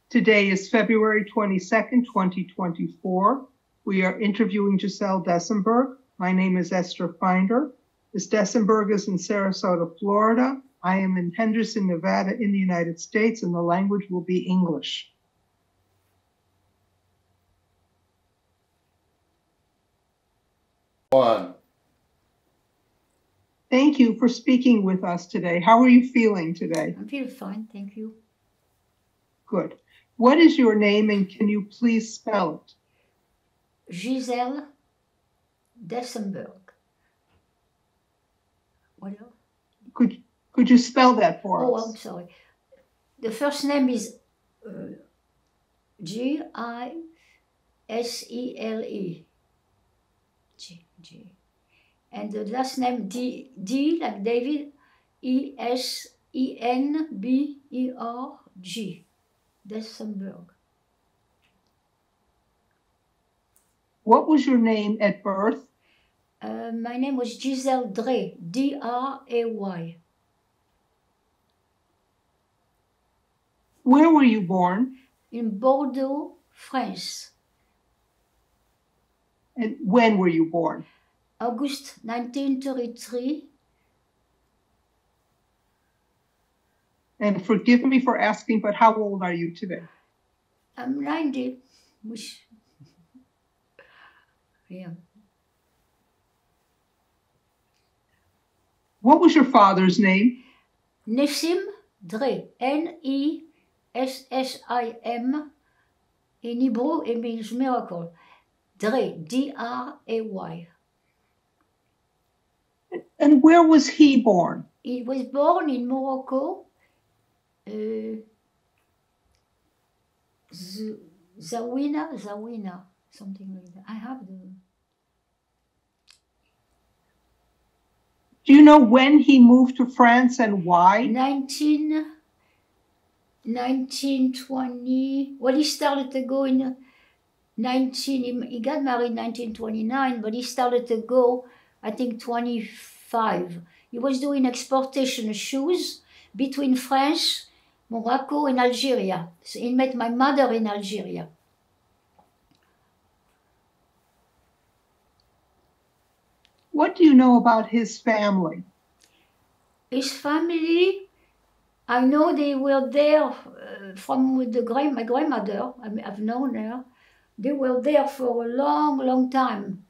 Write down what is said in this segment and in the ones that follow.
Today is February 22nd, 2024. We are interviewing Giselle Dessenberg. My name is Esther Finder. Ms. Dessenberg is in Sarasota, Florida. I am in Henderson, Nevada in the United States, and the language will be English. One. Thank you for speaking with us today. How are you feeling today? I feel fine, thank you. Good. What is your name and can you please spell it? Giselle Dessenberg. What else? Could you spell that for us? Oh, I'm sorry. The first name is Gisele. G. And the last name D like David, Esenberg. Dessenberg. What was your name at birth? My name was Giselle Dray, D-R-A-Y. Where were you born? In Bordeaux, France. And when were you born? August 1933. And forgive me for asking, but how old are you today? I'm 90. Yeah. What was your father's name? Nessim Dray, N-E-S-S-I-M. In Hebrew, it means miracle. Dray, D-R-A-Y. And where was he born? He was born in Morocco. Zawina, something like that. I have the... Do you know when he moved to France and why? 1920. Well, he started to go in he got married in 1929, but he started to go, I think, 25. He was doing exportation of shoes between France, Morocco, and Algeria. So he met my mother in Algeria. What do you know about his family? His family, I know they were there from my grandmother. I've known her. They were there for a long, long time.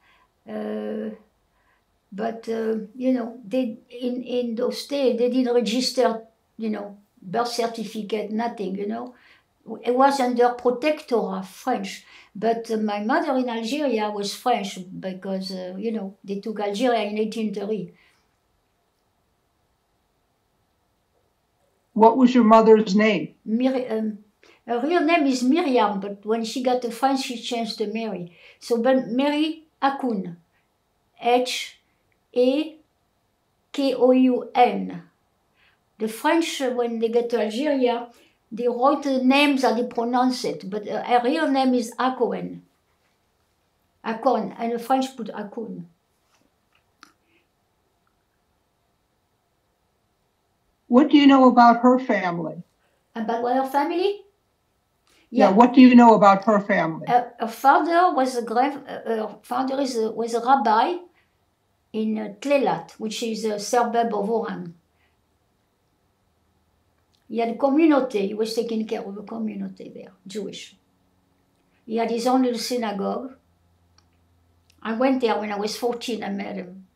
But you know, in those days, they didn't register, you know, birth certificate, nothing, you know. It was under protectorate French. But my mother in Algeria was French because, you know, they took Algeria in 1830. What was your mother's name? Her real name is Miriam, but when she got to France, she changed to Mary. So, but Mary Hakoun, H-A-K-O-U-N. The French, when they get to Algeria, they wrote the names how they pronounce it, but her real name is Hakoun. Hakoun, and the French put Hakoun. What do you know about her family? About her family? Yeah, what do you know about her family? Her father was a rabbi in Tlelat, which is a suburb of Oran. He had a community, he was taking care of a community there, Jewish. He had his own little synagogue. I went there when I was 14, I met him.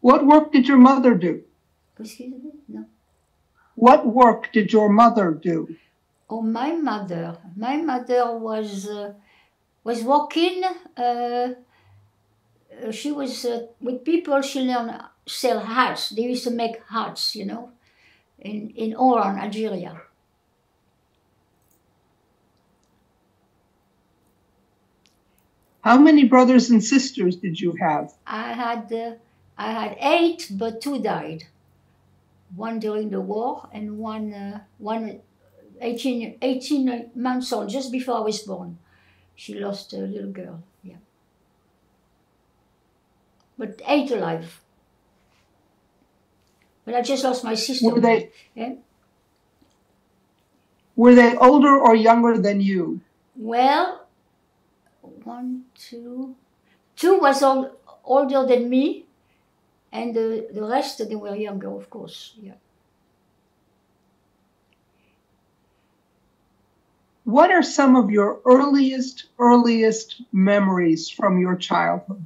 What work did your mother do? Excuse me? No. What work did your mother do? Oh, my mother was working, she was, with people, she learned sell hats. They used to make hats, you know, in Oran, Algeria. How many brothers and sisters did you have? I had 8, but 2 died. One during the war and one 18 months old, just before I was born. She lost a little girl, yeah. But 8 alive. But I just lost my sister. Yeah? Were they older or younger than you? Well, one, two. Two was older than me, and the rest, they were younger, of course. Yeah. What are some of your earliest memories from your childhood?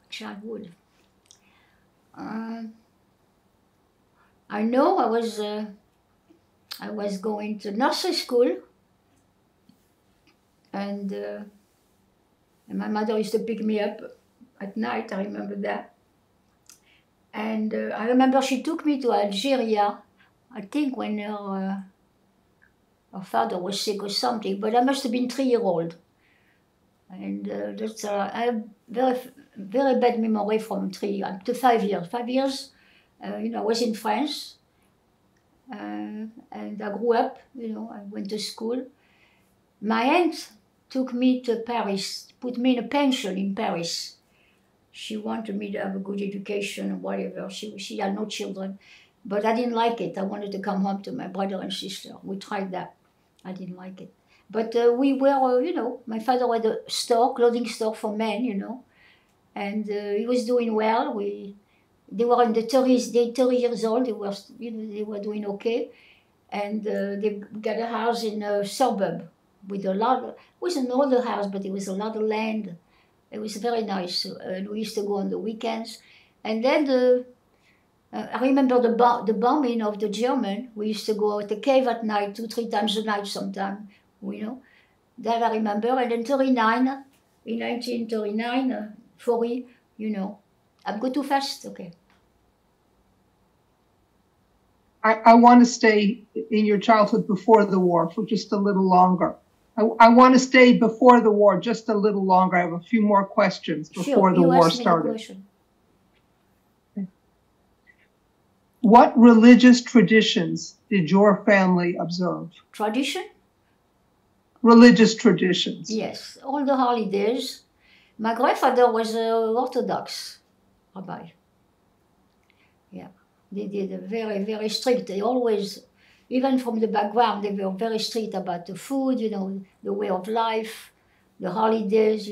Childhood. I know I was going to nursery school, and my mother used to pick me up at night. I remember that. And I remember she took me to Algeria, I think when her father was sick or something, but I must have been 3-year-old. And I have very bad memory from 3 up to 5 years. 5 years, I was in France, and I grew up, I went to school. My aunt took me to Paris, put me in a pension in Paris. She wanted me to have a good education or whatever. She had no children, but I didn't like it. I wanted to come home to my brother and sister. We tried that. I didn't like it. But we were, my father had a clothing store for men, and he was doing well. They were in the 30s, they 30 years old. They were doing okay, and they got a house in a suburb with it was an older house, but it was a lot of land. It was very nice, and we used to go on the weekends. And then I remember the bombing of the German. We used to go at the cave at night, 2-3 times a night sometimes, That I remember. And then in 1939, 40, I've go too fast, okay. I want to stay in your childhood before the war for just a little longer. I want to stay before the war just a little longer. I have a few more questions before the war started. What religious traditions did your family observe? Tradition? Religious traditions. Yes, all the holidays. My grandfather was an Orthodox rabbi. Yeah, they did very, very strict. They always, even from the background, they were very strict about the food, the way of life, the holidays,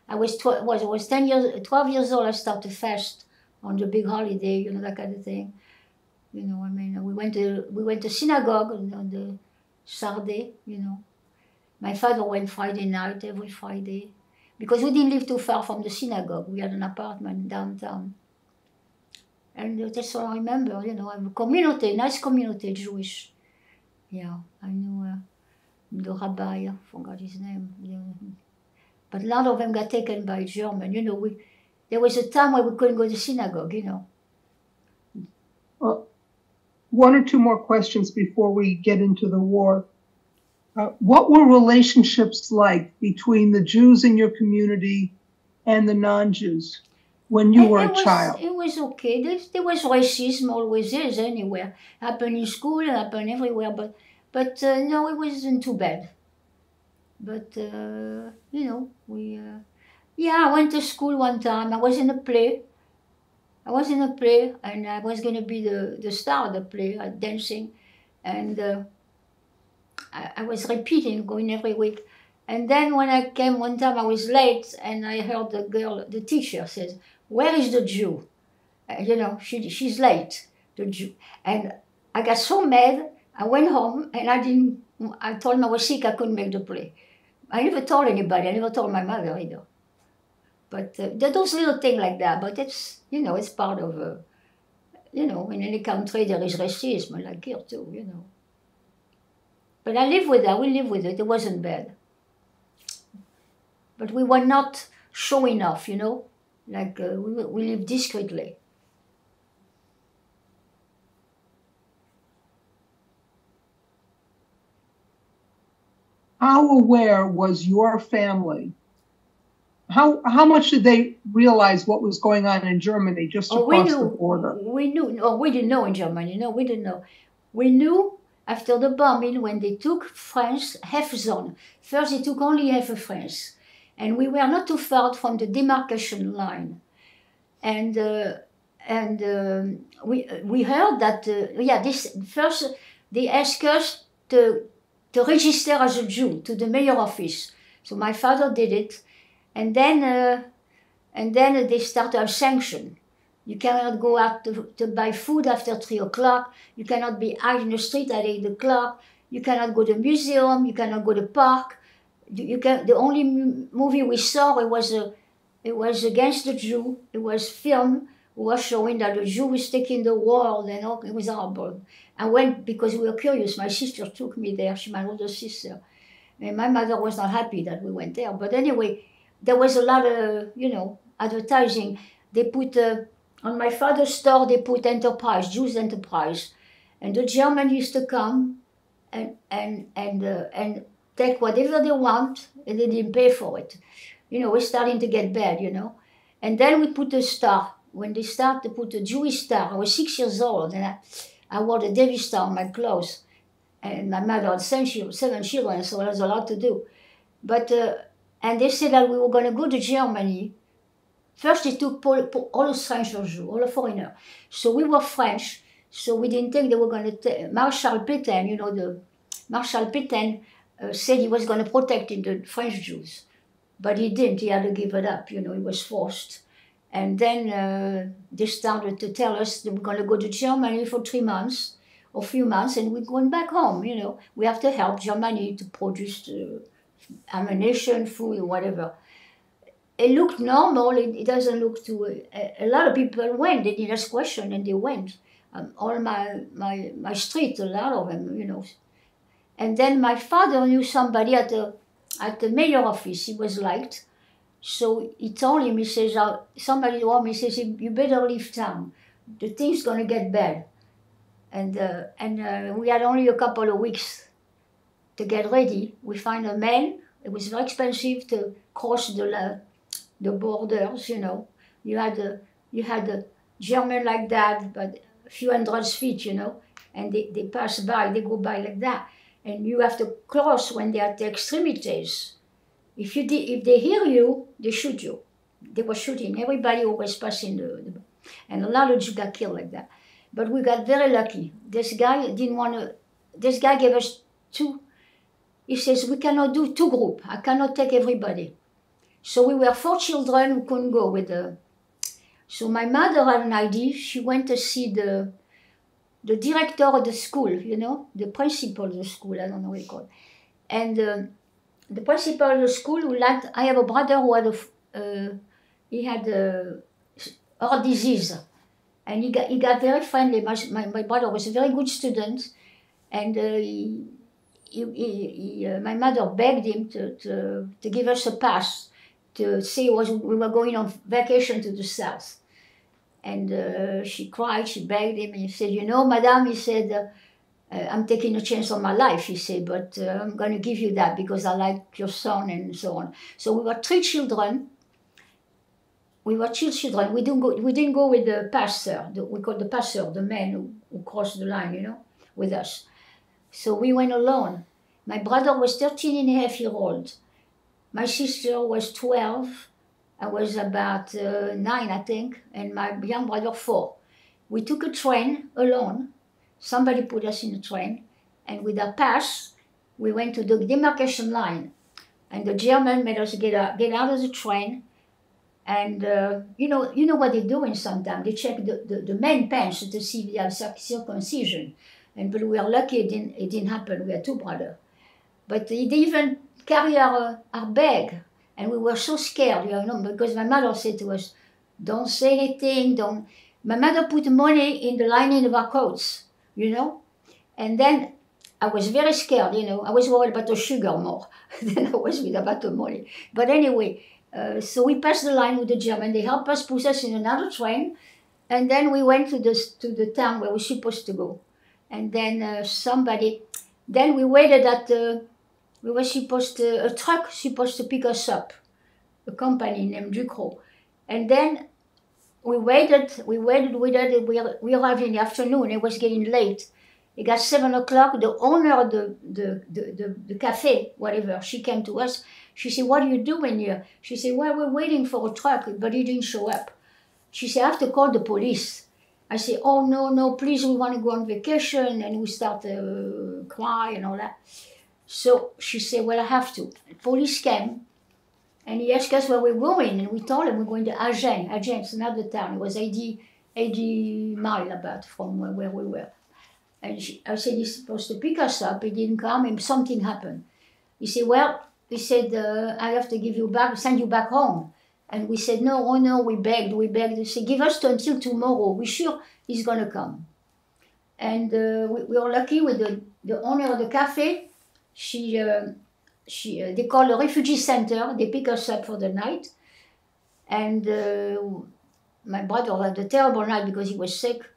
I was 12 years old, I started to fast on the big holiday, that kind of thing. We went to synagogue on the Saturday, My father went Friday night, every Friday, because we didn't live too far from the synagogue. We had an apartment downtown. And that's all I remember, I have a community, nice community, Jewish. Yeah, I knew the rabbi, I forgot his name. But a lot of them got taken by German. There was a time where we couldn't go to synagogue, Well, 1 or 2 more questions before we get into the war. What were relationships like between the Jews in your community and the non-Jews when you were a child? It was okay. There was racism, always is, anywhere. Happened in school, happened everywhere, but no, it wasn't too bad. But, I went to school one time. I was in a play, and I was going to be the star of the play, dancing, and I was repeating, going every week. And then when I came one time, I was late, and I heard the teacher says, "Where is the Jew?" She's late, the Jew. And I got so mad, I went home, and I told him I was sick, I couldn't make the play. I never told anybody, I never told my mother either. But those little things like that, but it's, it's part of, in any country there is racism, like here too, But I live with that, we live with it, it wasn't bad. But we were not showing off, like we lived discreetly. How aware was your family? How much did they realize what was going on in Germany just across the border? We knew. No, we didn't know in Germany. No, we didn't know. We knew after the bombing when they took France, half zone. First they took only half of France. And we were not too far from the demarcation line. And and we heard that this first they asked us to register as a Jew to the mayor office. So my father did it, and then they started a sanction. You cannot go out to buy food after 3 o'clock. You cannot be out in the street at 8 o'clock. You cannot go to the museum. You cannot go to the park. The only movie we saw, it was against the Jew. It was film. It was showing that the Jew was taking the world, and all. It was horrible. I went because we were curious. My sister took me there. She's my older sister. And my mother was not happy that we went there. But anyway, there was a lot of, advertising. They put, on my father's store, they put Enterprise, Jews Enterprise. And the Germans used to come and take whatever they want, and they didn't pay for it. We're starting to get bad, And then we put a star. When they start to put a Jewish star, I was 6 years old, and I wore the David star on my clothes. And my mother had 7 children, so there was a lot to do. But, and they said that we were going to go to Germany. First, they took all the strangers, all the foreigners. So we were French, so we didn't think they were going to take. Marshal Pétain, Marshal Pétain said he was going to protect the French Jews. But he didn't, he had to give it up, he was forced. And then they started to tell us they were going to go to Germany for 3 months, or a few months, and we're going back home, We have to help Germany to produce ammunition, food, or whatever. It looked normal, it doesn't look too... a lot of people went, they didn't ask questions, and they went. All my street, a lot of them, And then my father knew somebody at the mayor office, he was liked. So he told him, he says, somebody told me, he says, you better leave town. The thing's going to get bad. And we had only a couple of weeks to get ready. We found a man. It was very expensive to cross the borders, You had a German like that, but a few hundred feet, And they pass by, they go by like that. And you have to cross when they're at the extremities. If they hear you, they shoot you. They were shooting. Everybody who was passing and a lot of Jews got killed like that. But we got very lucky. This guy gave us 2. He says, we cannot do 2 groups. I cannot take everybody. So we were 4 children who couldn't go with the... So my mother had an idea. She went to see the director of the school, the principal of the school, I don't know what he called. And the principal of the school, I have a brother who had heart disease. And he got very friendly. My brother was a very good student. And my mother begged him to give us a pass to see we were going on vacation to the south. And she cried, she begged him, and he said, madame, he said, I'm taking a chance on my life, he said, but I'm going to give you that because I like your son and so on. So we were 3 children. We were 2 children. We didn't go with the pastor. We called the pastor, the man who crossed the line, with us. So we went alone. My brother was 13 and a half years old. My sister was 12. I was about 9, I think, and my young brother 4. We took a train alone. Somebody put us in a train, and with our pass, we went to the demarcation line. And the German made us get out of the train. And you know what they're doing sometimes. They check the men pants to see if they have circumcision. But we are lucky it didn't happen. We had 2 brothers. But they even carry our bag. And we were so scared, because my mother said to us, don't say anything, don't. My mother put money in the lining of our coats, And then I was very scared, I was worried about the sugar more than I was about the money. But anyway, so we passed the line with the German. They helped us, put us in another train. And then we went to the town where we were supposed to go. And then then we waited at a truck supposed to pick us up, a company named Ducrot. And then we waited, we arrived in the afternoon, it was getting late. It got 7 o'clock, the owner of the cafe, whatever, she came to us. She said, what are you doing here? She said, well, we're waiting for a truck, but he didn't show up. She said, I have to call the police. I said, oh, no, please, we want to go on vacation. And we start to cry and all that. So she said, well, I have to. The police came, and he asked us where we're going. And we told him we're going to Agen. Agen is another town. It was 80 miles about from where we were. And I said, he's supposed to pick us up. He didn't come, and something happened. He said, well, I have to give you back, send you back home. And we said, no, oh no, we begged. He said, give us until tomorrow. We're sure he's going to come. And we were lucky with the owner of the cafe. They call a refugee center. They pick us up for the night. And my brother had a terrible night because he was sick.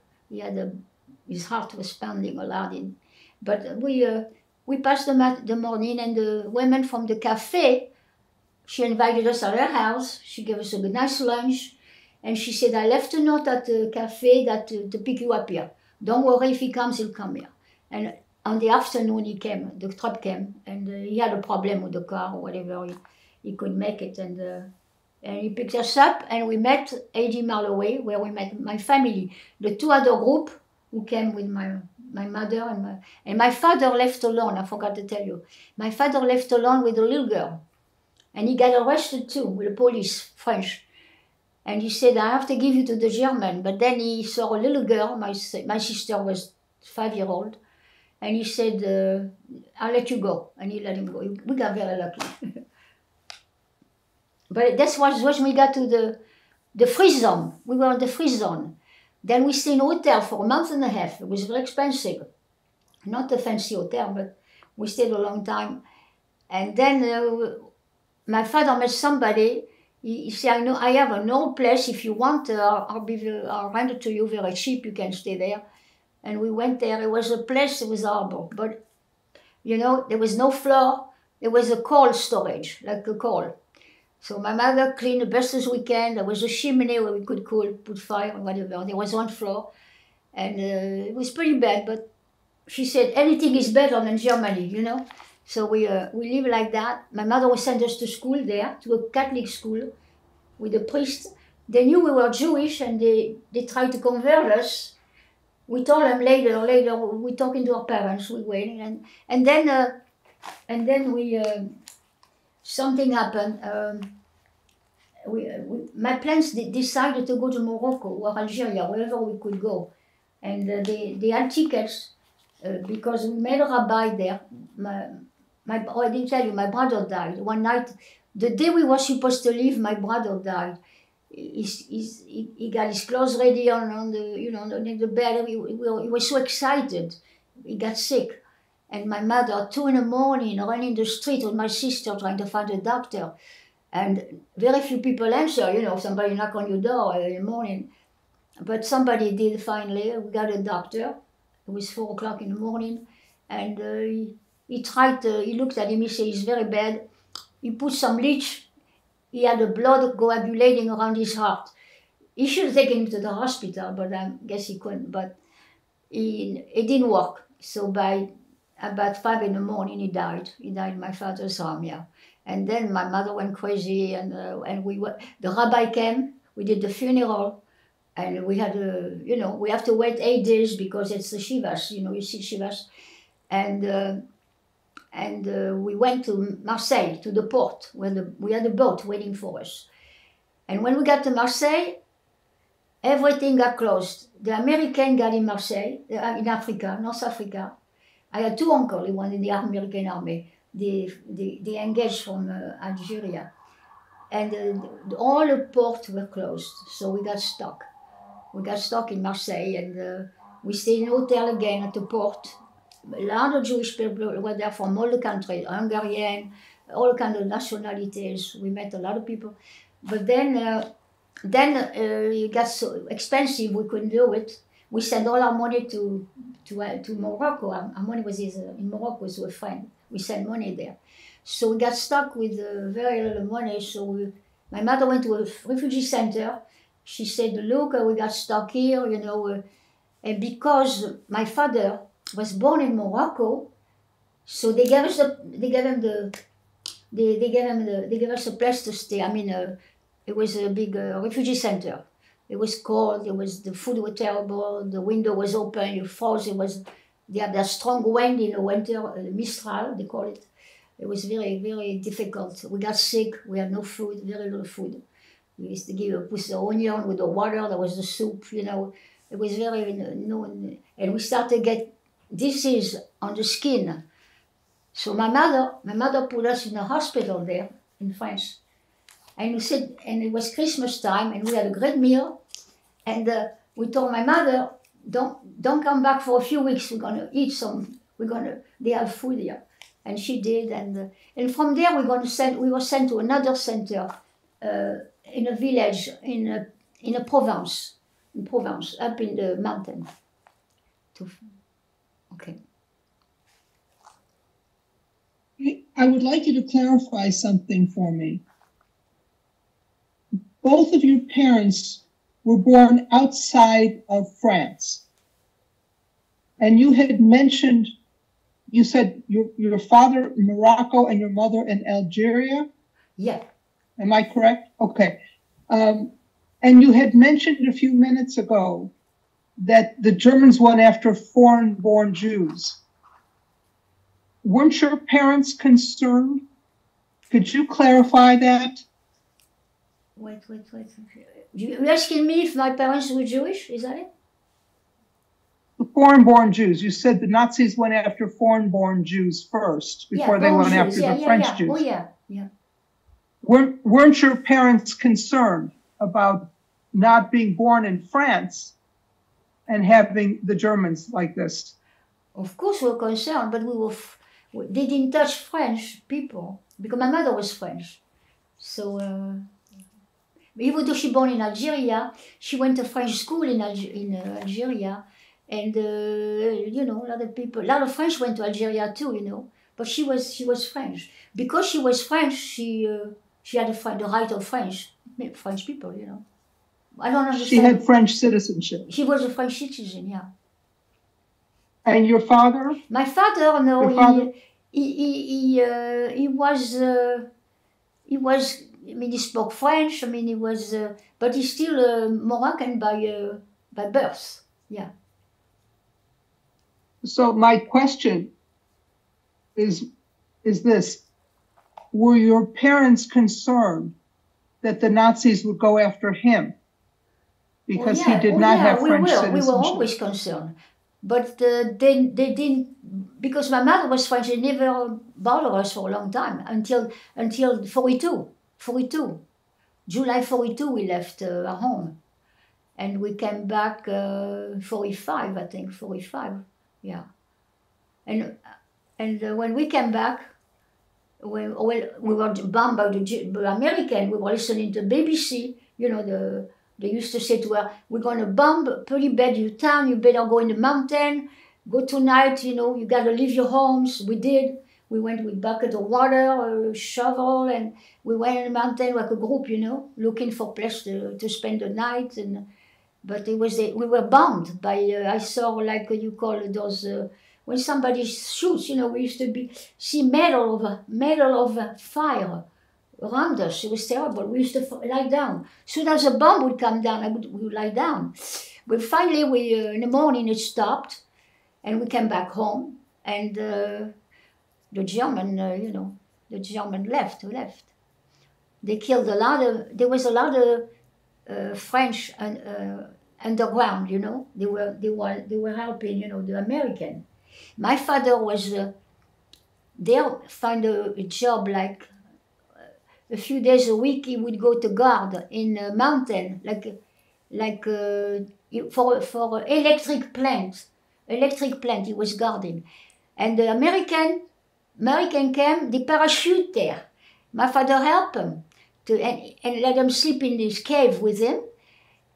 His heart was pounding a lot. But we passed the morning, and the women from the cafe, she invited us at her house. She gave us a nice lunch. And she said, I left a note at the cafe to pick you up here. Don't worry, if he comes, he'll come here. And on the afternoon, he came, the truck came, and he had a problem with the car or whatever. He couldn't make it. And he picked us up, and we met 80 miles away, where we met my family. The two other group who came with my mother and my father left alone. I forgot to tell you. My father left alone with a little girl. And he got arrested too with the police, French. And he said, I have to give you to the German. But then he saw a little girl, my sister was 5-year-old. And he said, I'll let you go. And he let him go. We got very lucky. But that was when we got to the free zone. We were in the free zone. Then we stayed in a hotel for a month and a half. It was very expensive. Not a fancy hotel, but we stayed a long time. And then my father met somebody. He said, I have an old place. If you want, I'll rent it to you very cheap. You can stay there. And we went there. It was a place, it was horrible. But, there was no floor. There was a coal storage, like a coal. So my mother cleaned the best as we can. There was a chimney where we could put fire and whatever. There was one floor. And it was pretty bad. But she said, anything is better than Germany, So we live like that. My mother sent us to school there, to a Catholic school with a priest. They knew we were Jewish, and they tried to convert us. We told them later, we talking to our parents, we waiting, and then we something happened. My parents decided to go to Morocco or Algeria, wherever we could go, and they had tickets because we met a rabbi there. I didn't tell you, my brother died. One night, the day we were supposed to leave, my brother died. He got his clothes ready on the bed. He was so excited. He got sick. And my mother, at 2 a.m, ran in the street with my sister trying to find a doctor. And very few people answer, somebody knock on your door in the morning. But somebody did finally. We got a doctor. It was 4 o'clock in the morning. And he looked at him, he said, he's very bad. He put some bleach. He had the blood coagulating around his heart. He should have taken him to the hospital, but I guess he couldn't. But it didn't work. So by about 5 a.m, he died. He died in my father's arm, yeah. And then my mother went crazy, and the rabbi came. We did the funeral, and we had we have to wait 8 days because it's the shivas, you see shivas. And we went to Marseille, to the port, where we had a boat waiting for us. And when we got to Marseille, everything got closed. The American got in Marseille, in Africa, North Africa. I had 2 uncles, one in the American army. They engaged from Algeria. And all the ports were closed, so we got stuck. We got stuck in Marseille, and we stayed in a hotel again at the port. A lot of Jewish people were there from all the countries, Hungarian, all kinds of nationalities. We met a lot of people. But then it got so expensive, we couldn't do it. We sent all our money to Morocco. Our money was in Morocco, so a friend. We sent money there. So we got stuck with very little money. So my mother went to a refugee center. She said, look, we got stuck here, and because my father was born in Morocco, so they gave us they gave us a place to stay. I mean, it was a big refugee center. It was cold. The food was terrible. The window was open. You froze. They had a strong wind in the winter, Mistral, they call it. It was very, very difficult. We got sick. We had no food, very little food. We used to put the onion with the water. There was the soup, you know. It was very, and we started to get disease on the skin. So my mother put us in a hospital there in France. And and it was Christmas time, and we had a great meal. And we told my mother, don't come back for a few weeks. We're gonna eat some. They have food here, and she did. And from there we were sent to another center in a village in a Provence, up in the mountain. Okay. I would like you to clarify something for me. Both of your parents were born outside of France. And you had mentioned, you said your father in Morocco and your mother in Algeria? Yeah. Am I correct? Okay. And you had mentioned a few minutes ago that the Germans went after foreign-born Jews. Weren't your parents concerned? Could you clarify that? Wait. You're asking me if my parents were Jewish? Is that it? The foreign-born Jews. You said the Nazis went after foreign-born Jews first before they went after the French Jews. Oh, yeah. Weren't your parents concerned about not being born in France and having the Germans like this? Of course we were concerned, but they didn't touch French people because my mother was French. So even though she was born in Algeria, she went to French school in Algeria, and a lot of French went to Algeria too, you know. But she was French. Because she was French, she had the right of French people, you know. I don't understand. She had French citizenship. She was a French citizen, yeah. And your father? My father, no, your father? He was. I mean, he spoke French. I mean, he was, but he's still Moroccan by birth. Yeah. So my question is this: were your parents concerned that the Nazis would go after him because he did not have French citizenship? We were always concerned, but they didn't, because my mother was French. They never bothered us for a long time until 42. July 42 we left our home, and we came back 45, I think 45, yeah. And when we came back, we were bombed by the American. We were listening to BBC. You know, they used to say to her, "We're gonna bomb pretty bad your town. You better go in the mountain. Go tonight. You know, you gotta leave your homes." We did. We went with bucket of water, a shovel, and we went in the mountain like a group, you know, looking for place to spend the night. But we were bombed by, I saw like you call those, when somebody shoots, you know, we used to see metal of fire around us. It was terrible. We used to lie down. As soon as a bomb would come down, we would lie down. But finally, in the morning it stopped, and we came back home, and the German, the German left. They killed there was a lot of French underground, you know. They were helping, you know, the American. My father was there, find a job like a few days a week. He would go to guard in a mountain, for electric plant. He was guarding, and the American came, they parachute there. My father helped him and let him sleep in this cave with him.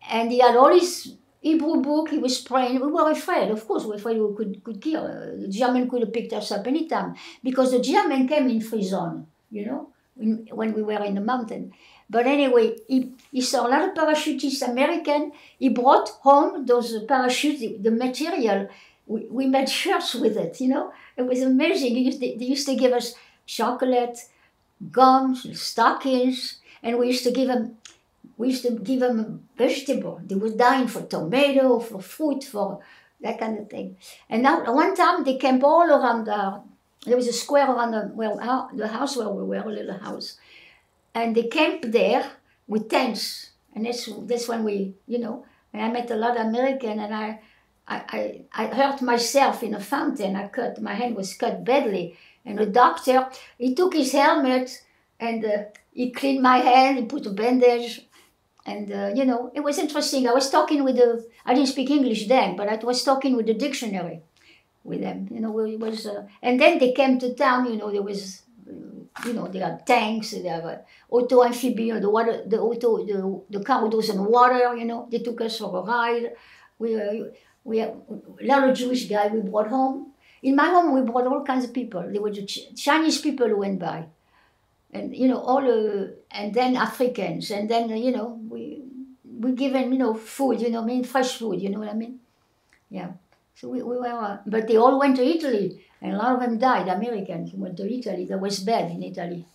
And he had all his Hebrew book, he was praying. We were afraid, of course, we were afraid we could kill. The German could have picked us up anytime. Because the German came in free zone, you know, when we were in the mountain. But anyway, he saw a lot of parachutists American. He brought home those parachutes, the material. We made shirts with it, you know. It was amazing. They used to give us chocolate, gums, stockings, and we used to give them We used to give them vegetable. They were dying for tomato, for fruit, for that kind of thing. And now, one time they camped all around there was a square around the house where we were, a little house. And they camped there with tents. And that's when we, and I met a lot of American, and I hurt myself in a fountain. My hand was cut badly. And the doctor, he took his helmet and he cleaned my hand, he put a bandage. And, it was interesting. I was talking I didn't speak English then, but I was talking with the dictionary with them. It was, and then they came to town, there was, they had tanks, they have auto amphibian, the car with those in water, they took us for a ride. We had a lot of Jewish guys we brought home. In my home, we brought all kinds of people. There were the Chinese people who went by. And, and then Africans. And then, we give them, food, fresh food, you know what I mean? Yeah. So we were, but they all went to Italy. And a lot of them died, Americans who went to Italy. That was bad in Italy.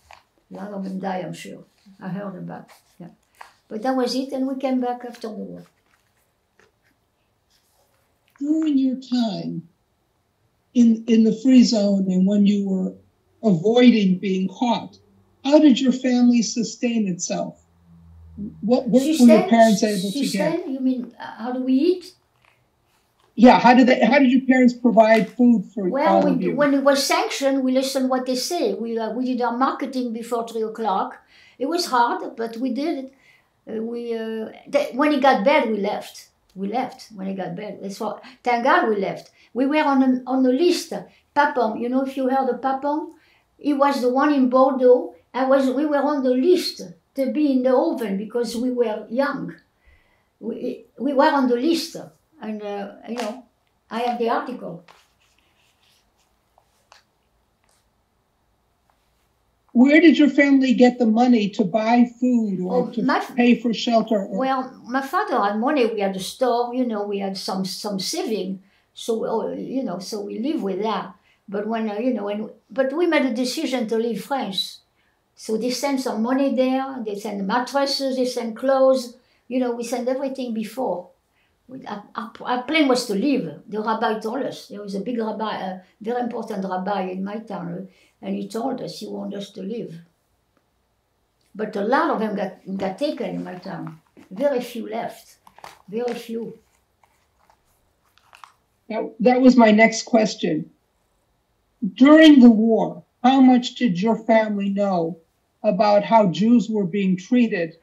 A lot of them died, I'm sure. I heard about, yeah. But that was it, and we came back after the war. During your time in the free zone and when you were avoiding being caught, how did your family sustain itself? What were your parents able to get? You mean, how do we eat? Yeah, how did your parents provide food for all of you? When it was sanctioned, we listened what they say. We did our marketing before 3 o'clock. It was hard, but we did it. When it got bad, we left. We left when it got bad. That's what. Thank God we left. We were on the list. Papon, if you heard of Papon, he was the one in Bordeaux. We were on the list to be in the oven because we were young. We were on the list. And, I have the article. Where did your family get the money to buy food or pay for shelter? Well, my father had money. We had a store, we had some saving. So, so we live with that. But but we made a decision to leave France. So they sent some money there. They sent mattresses, they sent clothes. We sent everything before. Our plan was to leave. The rabbi told us. There was a big rabbi, a very important rabbi in my town, and he told us he wanted us to leave. But a lot of them got taken in my town. Very few left. Very few. That was my next question. During the war, how much did your family know about how Jews were being treated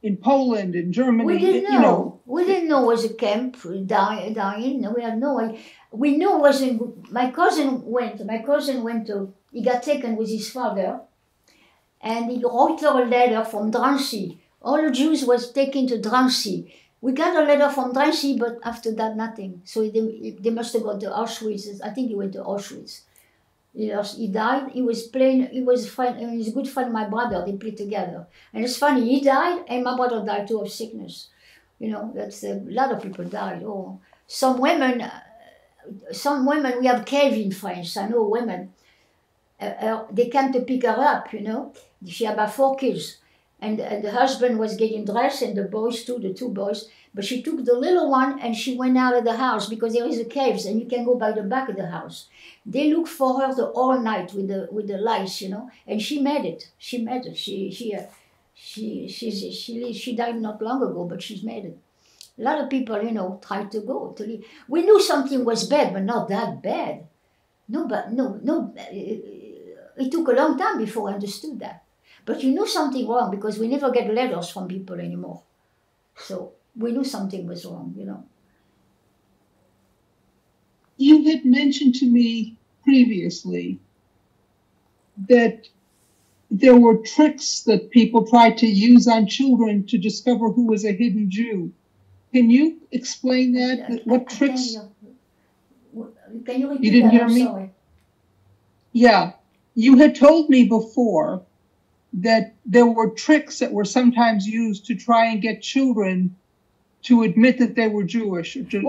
in Poland, in Germany? We didn't know. We didn't know it was a camp dying. We had no idea. We knew it wasn't. My cousin went to. He got taken with his father, and he wrote a letter from Drancy. All the Jews was taken to Drancy. We got a letter from Drancy, but after that, nothing. So they must have gone to Auschwitz. I think he went to Auschwitz. He died. He was a good friend of my brother. They played together. And it's funny, he died, and my brother died too of sickness. That's a lot of people died. Oh, some women, we have cave in France. I know women. They came to pick her up, She had about 4 kids. And the husband was getting dressed, and the boys too, the 2 boys. But she took the little one, and she went out of the house because there is a caves, and you can go by the back of the house. They looked for her all night with the lights, and she made it. She made it. She died not long ago, but she's made it. A lot of people, tried to go to leave. We knew something was bad, but not that bad. No. It took a long time before I understood that. But you knew something wrong because we never get letters from people anymore. So we knew something was wrong, You had mentioned to me previously that there were tricks that people tried to use on children to discover who was a hidden Jew. Can you explain that? What tricks? Can you repeat You didn't that? hear I'm me? sorry. Yeah. You had told me before that there were tricks that were sometimes used to try and get children to admit that they were Jewish, or to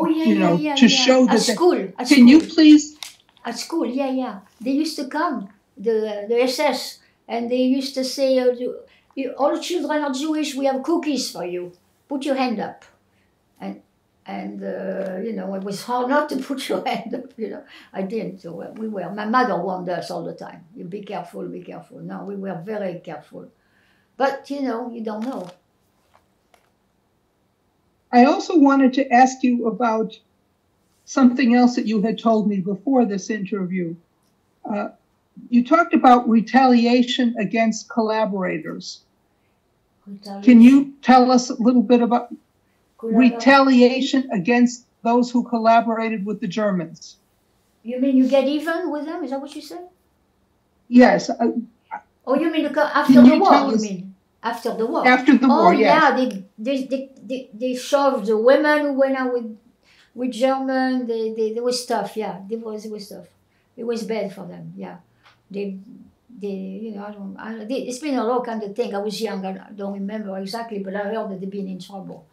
show that. At school. Can you please? At school, yeah. They used to come, the SS, and they used to say, all the children are Jewish, we have cookies for you. Put your hand up. And you know, it was hard not to put your hand up, you know. I didn't, so we were. My mother warned us all the time. You be careful, be careful. No, we were very careful. But, you know, you don't know. I also wanted to ask you about something else that you had told me before this interview. You talked about retaliation against collaborators. Can you tell us a little bit about retaliation against those who collaborated with the Germans? You mean you get even with them? Is that what you said? Yes. Oh, you mean after the war, you mean? After the war? After the war, yes. Yeah, they shoved the women who went out with German. There was stuff, yeah. There was stuff. It was bad for them, yeah. They you know, it's been a lot kind of thing. I was young, I don't remember exactly, but I heard that they've been in trouble.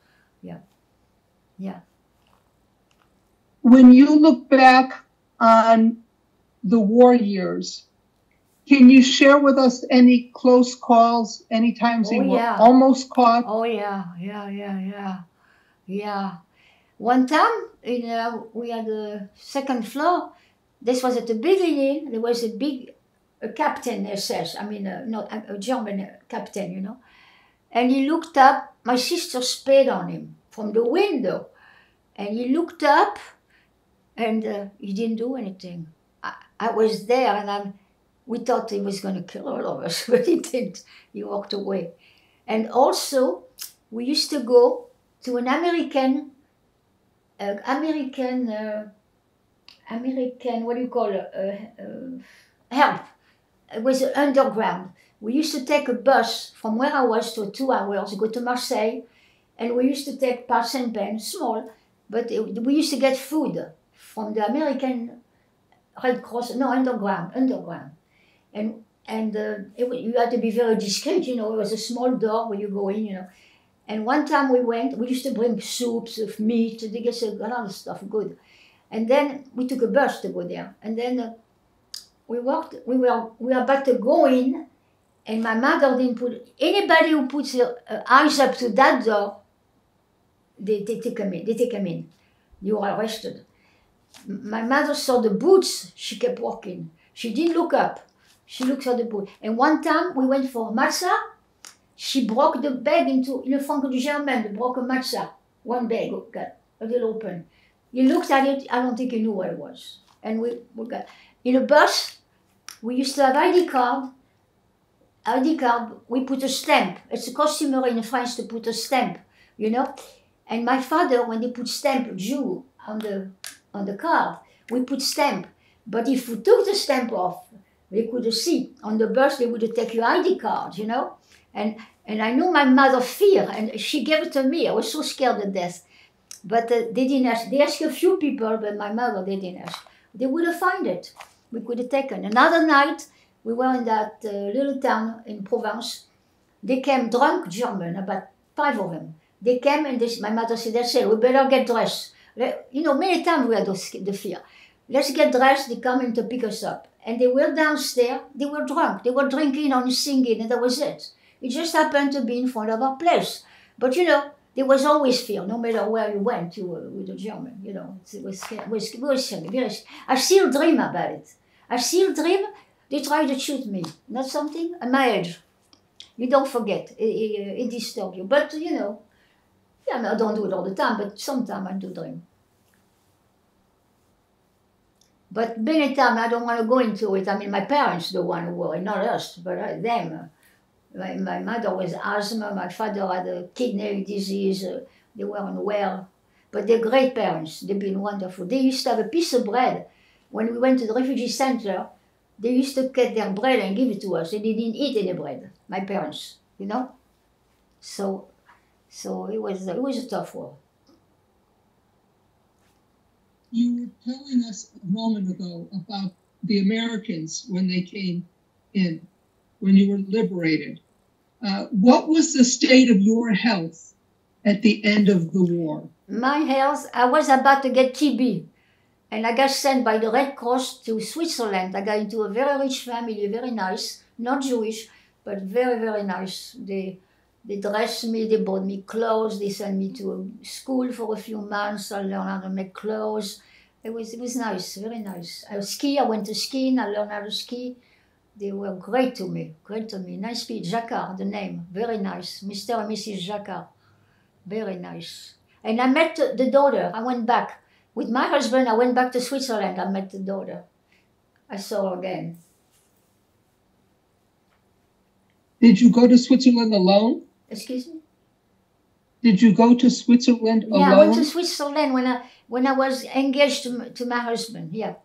Yeah. Yeah. When you look back on the war years, can you share with us any close calls, any times you were almost caught? Oh, yeah. One time, we had the second floor. This was at the beginning. There was a captain SS, not a German captain, you know. And he looked up. My sister sped on him from the window. And he looked up, and he didn't do anything. I was there, and we thought he was going to kill all of us, but he didn't. He walked away. And also, we used to go to an American, what do you call it, help. It was underground. We used to take a bus from where I was for 2 hours, go to Marseille, and we used to take Parts and Pen, small, but we used to get food from the American Red Cross, no, underground. And you had to be very discreet, you know, it was a small door where you go in, you know. And one time we used to bring soups of meat, they get a lot of stuff, good. And then we took a bus to go there. And then we were about to go in, and my mother didn't put, anybody who puts their eyes up to that door, they take them in. You are arrested. My mother saw the boots, she kept walking. She didn't look up. She looked at the boots. And one time we went for matzah. She broke the bag in the Franco-German, they broke a matzah. One bag, got a little open. He looked at it, I don't think he knew what it was. And we got, in a bus, we used to have ID card, we put a stamp. It's a customary in France to put a stamp, you know. And my father, when they put stamp Jew on the card, we put stamp. But if we took the stamp off, they could see. On the bus, they would take your ID card, you know. And I knew my mother fear, and she gave it to me. I was so scared to death. But they didn't ask. They asked a few people, but my mother, they didn't ask. They would have found it. We could have taken. Another night, we were in that little town in Provence. They came drunk German, about 5 of them. They came and my mother said, that's it, we better get dressed. You know, many times we had the fear. Let's get dressed, they come in to pick us up. And they were downstairs, they were drunk. They were drinking and singing, and that was it. It just happened to be in front of our place. But you know, there was always fear, no matter where you went with the German, you know. It was scary. I still dream about it. I still dream they tried to shoot me. Not something at my age. You don't forget. It disturbs you. But, you know, yeah, I don't do it all the time, but sometimes I do dream. But many times I don't want to go into it. I mean, my parents, the one who were, not us, but them. My mother was asthma, my father had a kidney disease, they weren't well. But they're great parents, they've been wonderful. They used to have a piece of bread. When we went to the refugee center, they used to get their bread and give it to us. They didn't eat any bread, my parents, you know? So it was a tough war. You were telling us a moment ago about the Americans when they came in, when you were liberated. What was the state of your health at the end of the war? My health, I was about to get TB. And I got sent by the Red Cross to Switzerland. I got into a very rich family, very nice, not Jewish. but very, very nice. They dressed me, they bought me clothes, they sent me to school for a few months. I learned how to make clothes. It was nice, very nice. I went to skiing, I learned how to ski. They were great to me, great to me. Nice people, Jacquard, the name, very nice. Mr. and Mrs. Jacquard, very nice. And I met the daughter, I went back. With my husband, I went back to Switzerland, I met the daughter. I saw her again. Did you go to Switzerland alone? Excuse me? Did you go to Switzerland alone? Yeah, I went to Switzerland when I was engaged to my husband, yeah.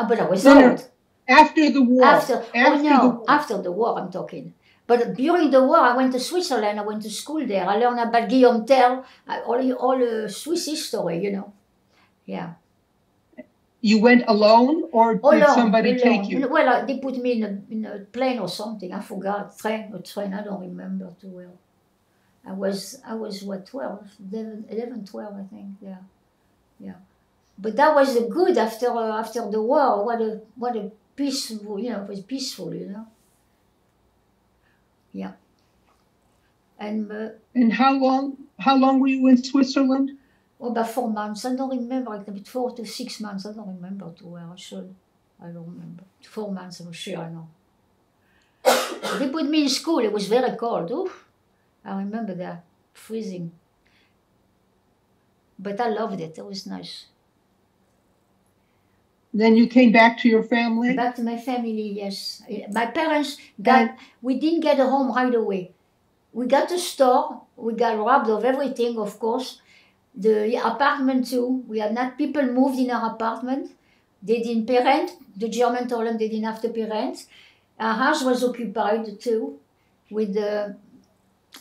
But I was old. After the war. After the war I'm talking. But during the war, I went to Switzerland, I went to school there. I learned about Guillaume Tell, all the Swiss history, you know. Yeah. You went alone, or did somebody take you? Well, they put me in a plane or something. I forgot. Train, I don't remember too well. I was what, 12, 11, 12, I think. Yeah. But that was good after the war. What a peaceful, you know. It was peaceful, you know. Yeah. And how long were you in Switzerland? About 4 months. I don't remember. Like 4 to 6 months. I don't remember too well. I don't remember. 4 months, I'm sure I know. They put me in school. It was very cold. Oof. I remember that. Freezing. But I loved it. It was nice. Then you came back to your family? Back to my family, yes. My parents we didn't get a home right away. We got a store. We got robbed of everything, of course. The apartment too. We had not people moved in our apartment. They didn't pay rent. The German told them they didn't have to pay rent. Our house was occupied too with the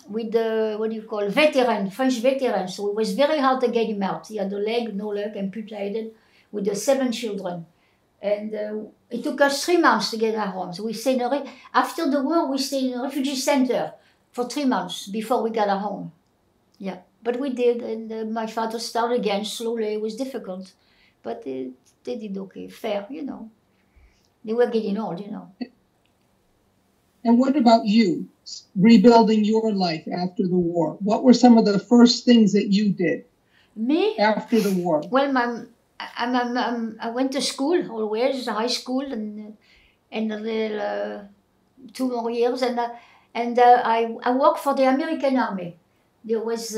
what do you call French veteran. So it was very hard to get him out. He had no leg, amputated, with the 7 children. And it took us 3 months to get our home. So we stayed after the war, we stayed in a refugee center for 3 months before we got our home. Yeah, but we did, and my father started again slowly. It was difficult, but they did okay, fair, you know. They were getting old, you know. And what about you, rebuilding your life after the war? What were some of the first things that you did? Me? After the war? Well, I went to school always, high school, and a little 2 more years, and I worked for the American Army. There was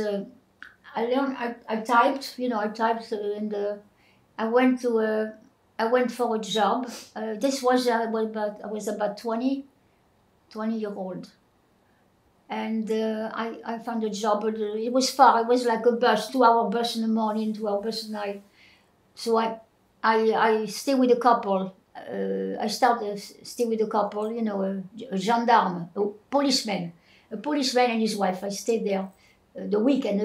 I learned. I typed. You know, I typed, and I went for a job. This was I was about 20-year-old, and I found a job. But it was far. It was like a bus, 2-hour bus in the morning, 2-hour bus at night. So I stay with a couple. I started stay with a couple. You know, a gendarme, a policeman and his wife. I stayed there. The weekend,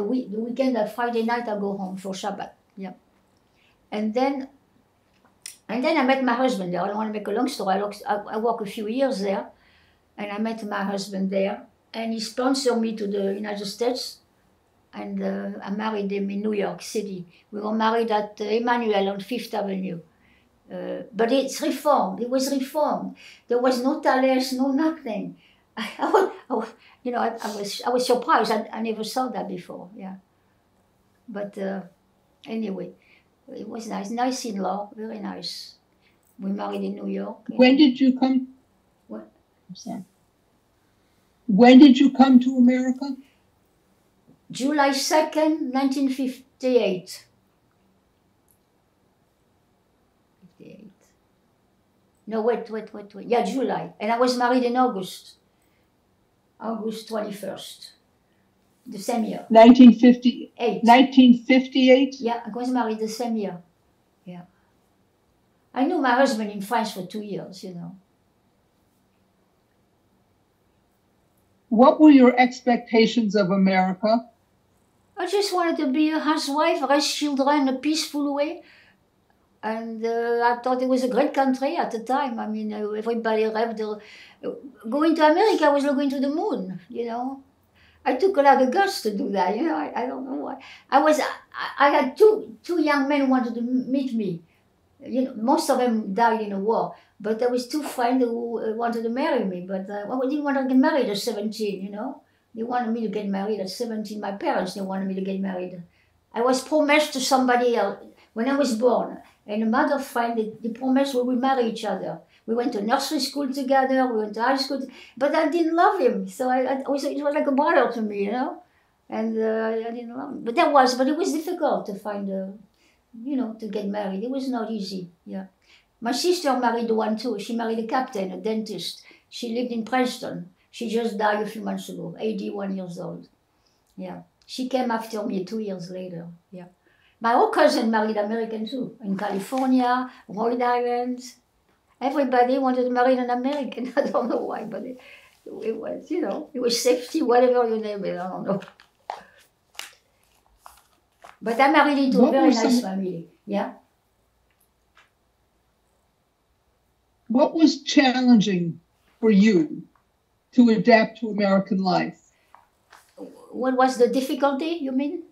Friday night, I go home for Shabbat. Yeah, and then I met my husband there. I don't want to make a long story. I worked a few years there, and I met my husband there, and he sponsored me to the United States, and I married him in New York City. We were married at Emmanuel on 5th Avenue. But it's reformed. It was reformed. There was no talents, no nothing. I was surprised. I never saw that before. Yeah, but anyway, it was nice. Nice in-law, very nice. We married in New York. When did you come? What? I'm sorry. When did you come to America? July 2nd, 1958. No, wait. Yeah, July. And I was married in August 21st, the same year. 1958. 1958? Yeah, I was married the same year. Yeah. I knew my husband in France for 2 years, you know. What were your expectations of America? I just wanted to be a housewife, raise children in a peaceful way. And I thought it was a great country at the time. I mean, everybody raved. Going to America was like going to the moon, you know. I took a lot of guts to do that, you know. I don't know why. I had two young men who wanted to meet me. You know, most of them died in the war. But there was two friends who wanted to marry me, but I didn't want to get married at 17, you know. They wanted me to get married at 17. My parents, they wanted me to get married. I was promised to somebody else when I was born. And a mother friend, they promised we would marry each other. We went to nursery school together, we went to high school, but I didn't love him. So it was like a brother to me, you know. And I didn't love him. But it was difficult to find, to get married. It was not easy, yeah. My sister married one too. She married a captain, a dentist. She lived in Princeton. She just died a few months ago, 81 years old. Yeah. She came after me 2 years later. Yeah. My old cousin married American too, in California, Rhode Island. Everybody wanted to marry an American. I don't know why, but it was, it was safety, whatever you name it. I don't know. But I married into a very nice family. Yeah. What was challenging for you to adapt to American life? What was the difficulty, you mean?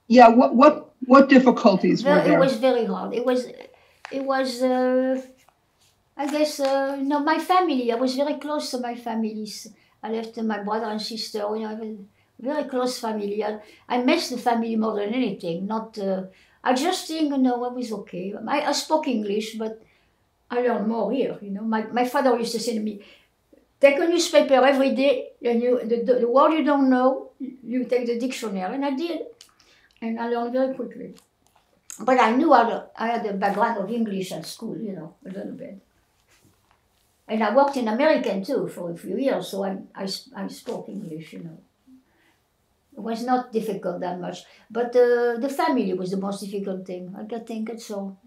Yeah, what difficulties were there? It was very hard. It was I guess, my family. I was very close to my families. I left my brother and sister. I have a very close family. I miss the family more than anything. I just think, I was okay. I spoke English, but I learned more here, My father used to say to me, take a newspaper every day, and the word you don't know, you take the dictionary. And I did. And I learned very quickly. But I knew I had a background of English at school, a little bit. And I worked in American too for a few years, so I spoke English, It was not difficult that much. But the family was the most difficult thing. I think it's so.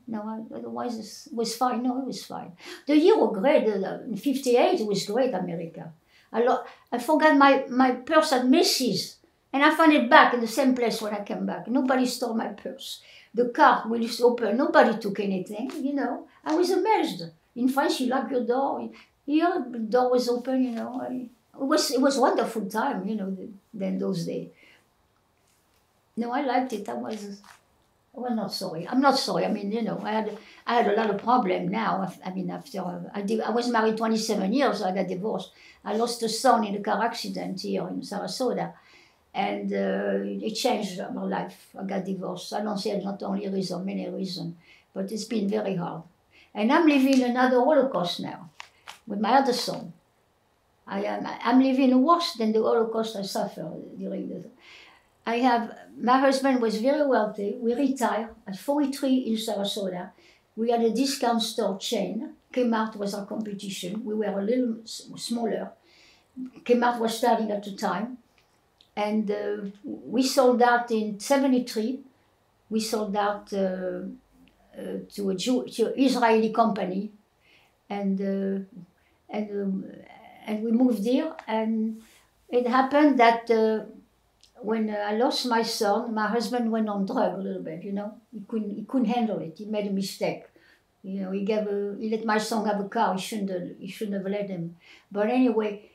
Otherwise it was fine. No, it was fine. The year was great. In 58, it was great, America. I forgot my purse at Macy's, and I found it back in the same place when I came back. Nobody stole my purse. The car was open. Nobody took anything, I was amazed. In France, you lock your door. Here, the door was open, It was wonderful time, then those days. No, I liked it. I was not sorry. I'm not sorry. I mean, I had a lot of problem now. After I was married 27 years, I got divorced. I lost a son in a car accident here in Sarasota, and it changed my life. I got divorced. I don't say it's not only a reason, many reasons, but it's been very hard. And I'm living another Holocaust now with my other son. I'm living worse than the Holocaust I suffered during the. My husband was very wealthy. We retired at 43 in Sarasota. We had a discount store chain. Kmart was our competition. We were a little smaller. Kmart was starting at the time. And we sold out in 73. We sold out to an Israeli company. And we moved here. And it happened that when I lost my son, my husband went on drugs a little bit, He couldn't handle it. He made a mistake. He let my son have a car. He shouldn't have let him. But anyway,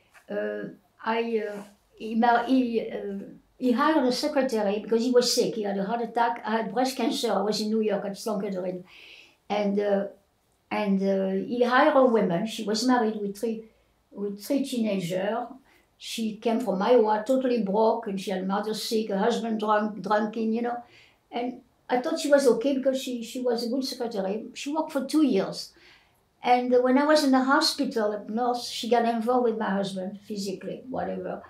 he hired a secretary because he was sick. He had a heart attack. I had breast cancer. I was in New York at Sloan Kettering. And he hired a woman. She was married with three teenagers. She came from Iowa, totally broke, and she had mother sick, her husband drunken, And I thought she was okay because she was a good secretary. She worked for 2 years. And when I was in the hospital up north, she got involved with my husband, physically, whatever,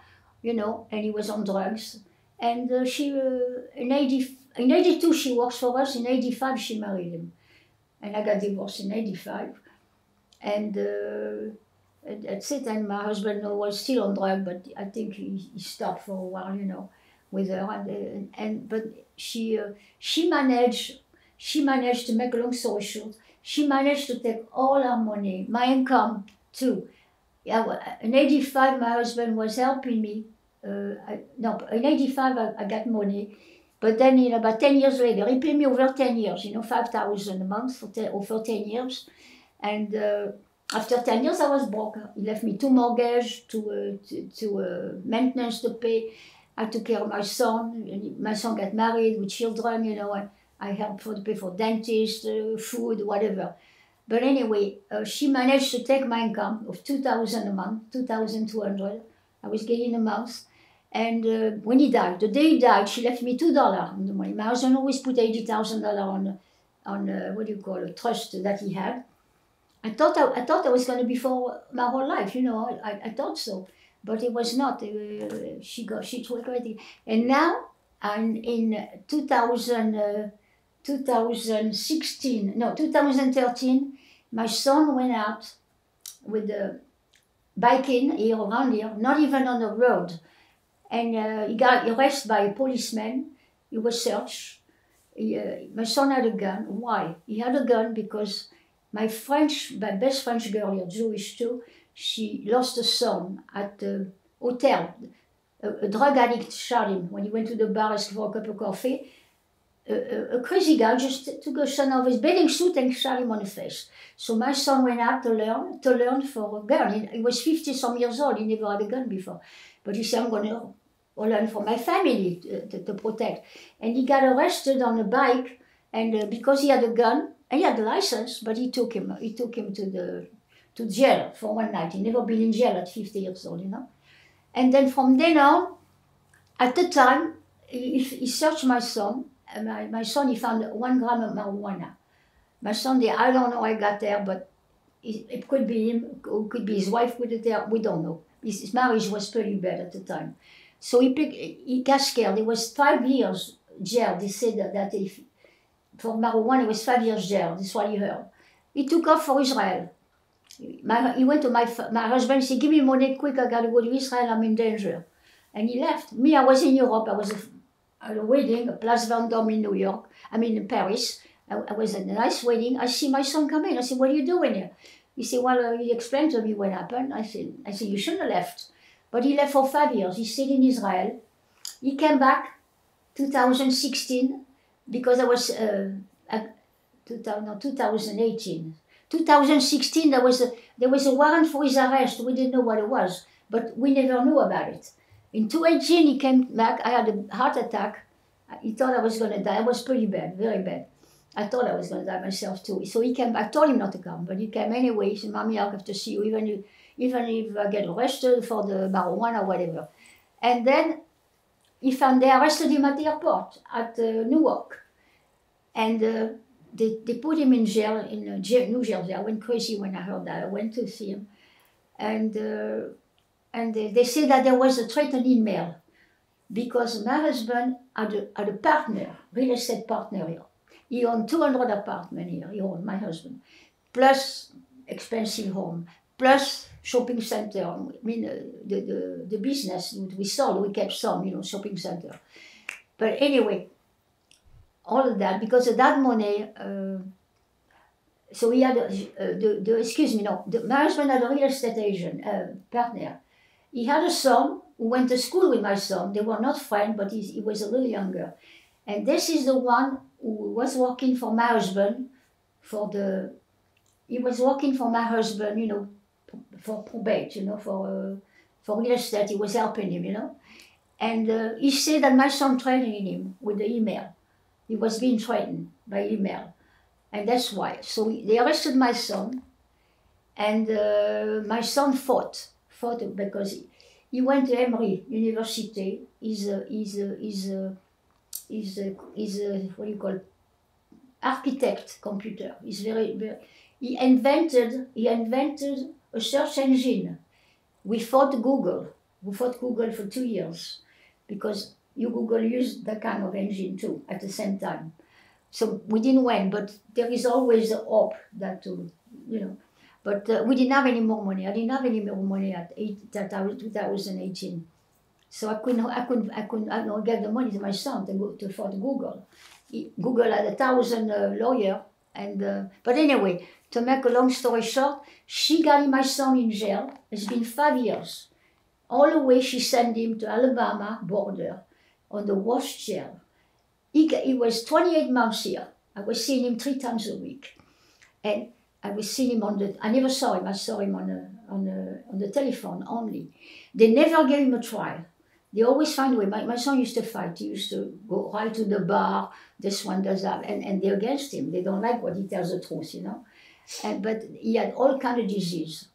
and he was on drugs. And in 82, she works for us. In 85, she married him. And I got divorced in 85. And that's it. And my husband was still on drugs, but I think he stopped for a while, with her. But she managed to make a long story short. She managed to take all our money, my income too. In 85, my husband was helping me. In 85, I got money. But then, about 10 years later, he paid me over 10 years, $5,000 a month for 10 years. And after 10 years, I was broke. He left me 2 mortgages, to maintenance to pay. I took care of my son. My son got married with children, I helped to pay for dentist, food, whatever. But anyway, she managed to take my income of 2,000 a month, 2,200. I was getting a month. And when he died, the day he died, she left me $2 on the money. My husband always put $80,000 on what do you call a trust that he had. I thought I was going to be for my whole life, you know. I thought so, but it was not. She took everything. And now, in 2013, my son went out with the biking here around here, not even on the road. And he got arrested by a policeman. He was searched. My son had a gun. Why? He had a gun because my best French girl, here, Jewish too, she lost a son at the hotel. A drug addict shot him when he went to the bar for a cup of coffee. A crazy guy just took a son of his bathing suit and shot him on the face. So my son went out to learn for a gun. He was 50-some years old. He never had a gun before. But he said, I'm going to learn for my family to protect. And he got arrested on a bike, and because he had a gun, and he had a license, but he took him to jail for one night. He never been in jail at 50 years old, you know. And then from then on, at the time, he searched my son. My son, he found 1 gram of marijuana. My son, I don't know how I got there, but it could be him, it could be his wife put it there, we don't know. His marriage was pretty bad at the time. So he got scared. It was 5 years jail. They said that if for marijuana, it was 5 years jail. That's what he heard. He took off for Israel. He went to my husband, he said, give me money quick, I got to go to Israel, I'm in danger. And he left. Me, I was in Europe. I was at a wedding, a Place Vendôme in Paris. I was at a nice wedding. I see my son come in. I said, what are you doing here? He said, well, he explained to me what happened. I said, you shouldn't have left. But he left for 5 years. He stayed in Israel. He came back 2016 because I was 2018. 2016 there was a warrant for his arrest. We didn't know what it was, but we never knew about it. In 2018 he came back. I had a heart attack. He thought I was going to die. It was pretty bad, very bad. I thought I was going to die myself too. So he came back. I told him not to come, but he came anyway. He said, Mommy, I'll have to see you, even if I get arrested for the marijuana or whatever. And then they arrested him at the airport at Newark. And they put him in jail in New Jersey. I went crazy when I heard that. I went to see him. And they said that there was a threatened email because my husband had a partner, real estate partner here. He owned 200 apartments here, he owned, my husband, plus expensive home, plus shopping center. I mean, the business we sold, we kept some, shopping center. But anyway, all of that, because of that money, so he had, my husband had a real estate agent, partner. He had a son who went to school with my son. They were not friends, but he was a little younger. And this is the one who was working for my husband he was working for my husband, for probate, for real estate. He was helping him, And he said that my son threatened him with the email. He was being threatened by email. And that's why. So they arrested my son. And my son fought because he went to Emory University. He's what do you call it? Architect computer. He's he invented a search engine. We fought Google for 2 years because Google used that kind of engine too at the same time. So we didn't win, but there is always a hope that But we didn't have any more money. I didn't have any more money at 2018. So I couldn't get the money to my son to fought Google. Google had 1,000 lawyers, but anyway, to make a long story short, she got my son in jail. It's been 5 years. All the way she sent him to Alabama border on the worst jail. He was 28 months here. I was seeing him 3 times a week, and I was seeing him I never saw him. I saw him on the telephone only. They never gave him a trial. They always find a way. My son used to fight. He used to go right to the bar. This one does that. And they're against him. They don't like what he tells the truth, But he had all kind of disease.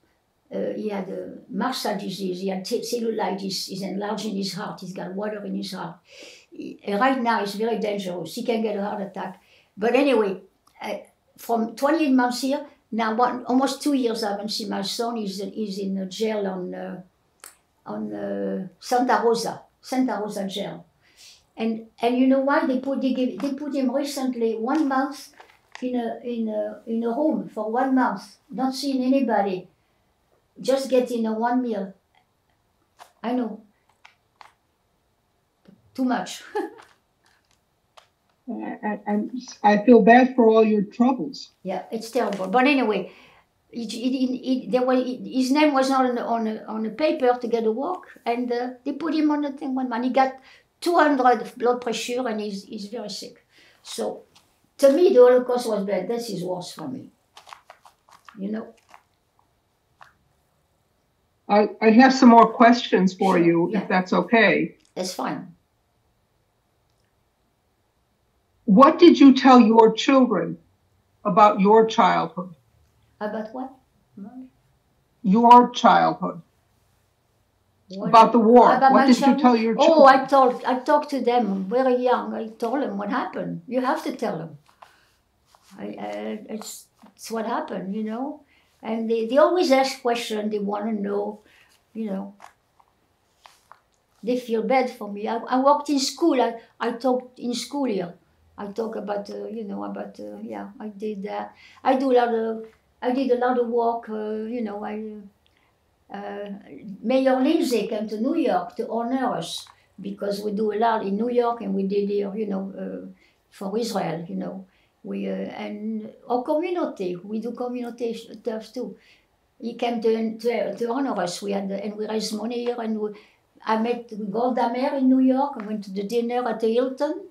He had MRSA disease, he had cellulitis, he's enlarged in his heart, he's got water in his heart. Right now, it's very dangerous. He can get a heart attack. But anyway, from 28 months here, now almost 2 years I haven't seen my son. He's in a jail on Santa Rosa jail. And you know why? They put him recently 1 month in a room for 1 month, not seeing anybody, just getting one meal. I know. Too much. I feel bad for all your troubles. Yeah, it's terrible. But anyway, his name was not on the paper to get a walk, and they put him on the thing 1 month. He got 200 blood pressure, and he's very sick. So, to me, the Holocaust was bad. This is worse for me. You know. I have some more questions for you, Yeah. if that's okay. That's fine. What did you tell your children about your childhood? About what? Your childhood. What? About the war. About What my did you childhood? tell your children? Oh, I talked to them very young. I told them what happened. You have to tell them. It's what happened, you know. And they always ask questions. They want to know, you know. They feel bad for me. I worked in school. I talked in school here. I talk about, yeah, I did that. I did a lot of work, you know. Mayor Lindsay came to New York to honor us because we do a lot in New York, and we did here, you know, for Israel, you know. And our community, we do community stuff too. He came to honor us. And we raised money here, and I met Golda Meir in New York. I went to the dinner at the Hilton.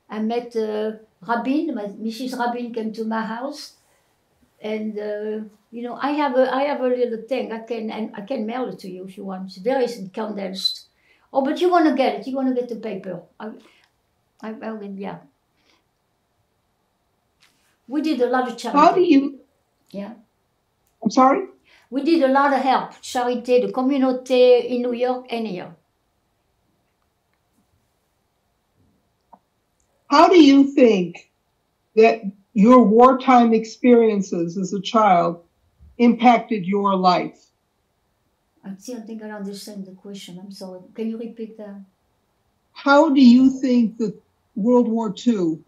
I met Rabin. Mrs. Rabin came to my house, and you know, I have a little thing. I can mail it to you if you want. It's very condensed. Oh, but you want to get it? You want to get the paper? Yeah. We did a lot of charity. How do you? Yeah. I'm sorry? We did a lot of help, charity, the community in New York and here. How do you think that your wartime experiences as a child impacted your life? I still think I understand the question. I'm sorry. Can you repeat that? How do you think that World War II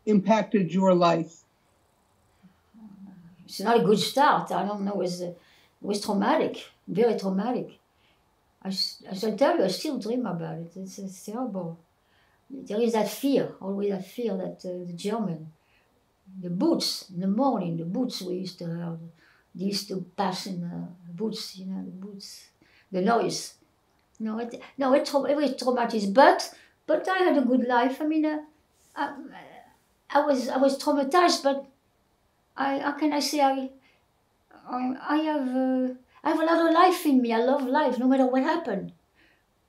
impacted your life? It's not a good start. I don't know. It was traumatic, very traumatic. As I tell you, I still dream about it. It's terrible. There is that fear, always that fear that the German, the boots in the morning, the boots we used to have, they used to pass in the boots, you know, the boots, the noise. No, it was traumatic, but I had a good life. I mean, I was traumatized, but how can I say I have a lot of life in me. I love life, no matter what happened.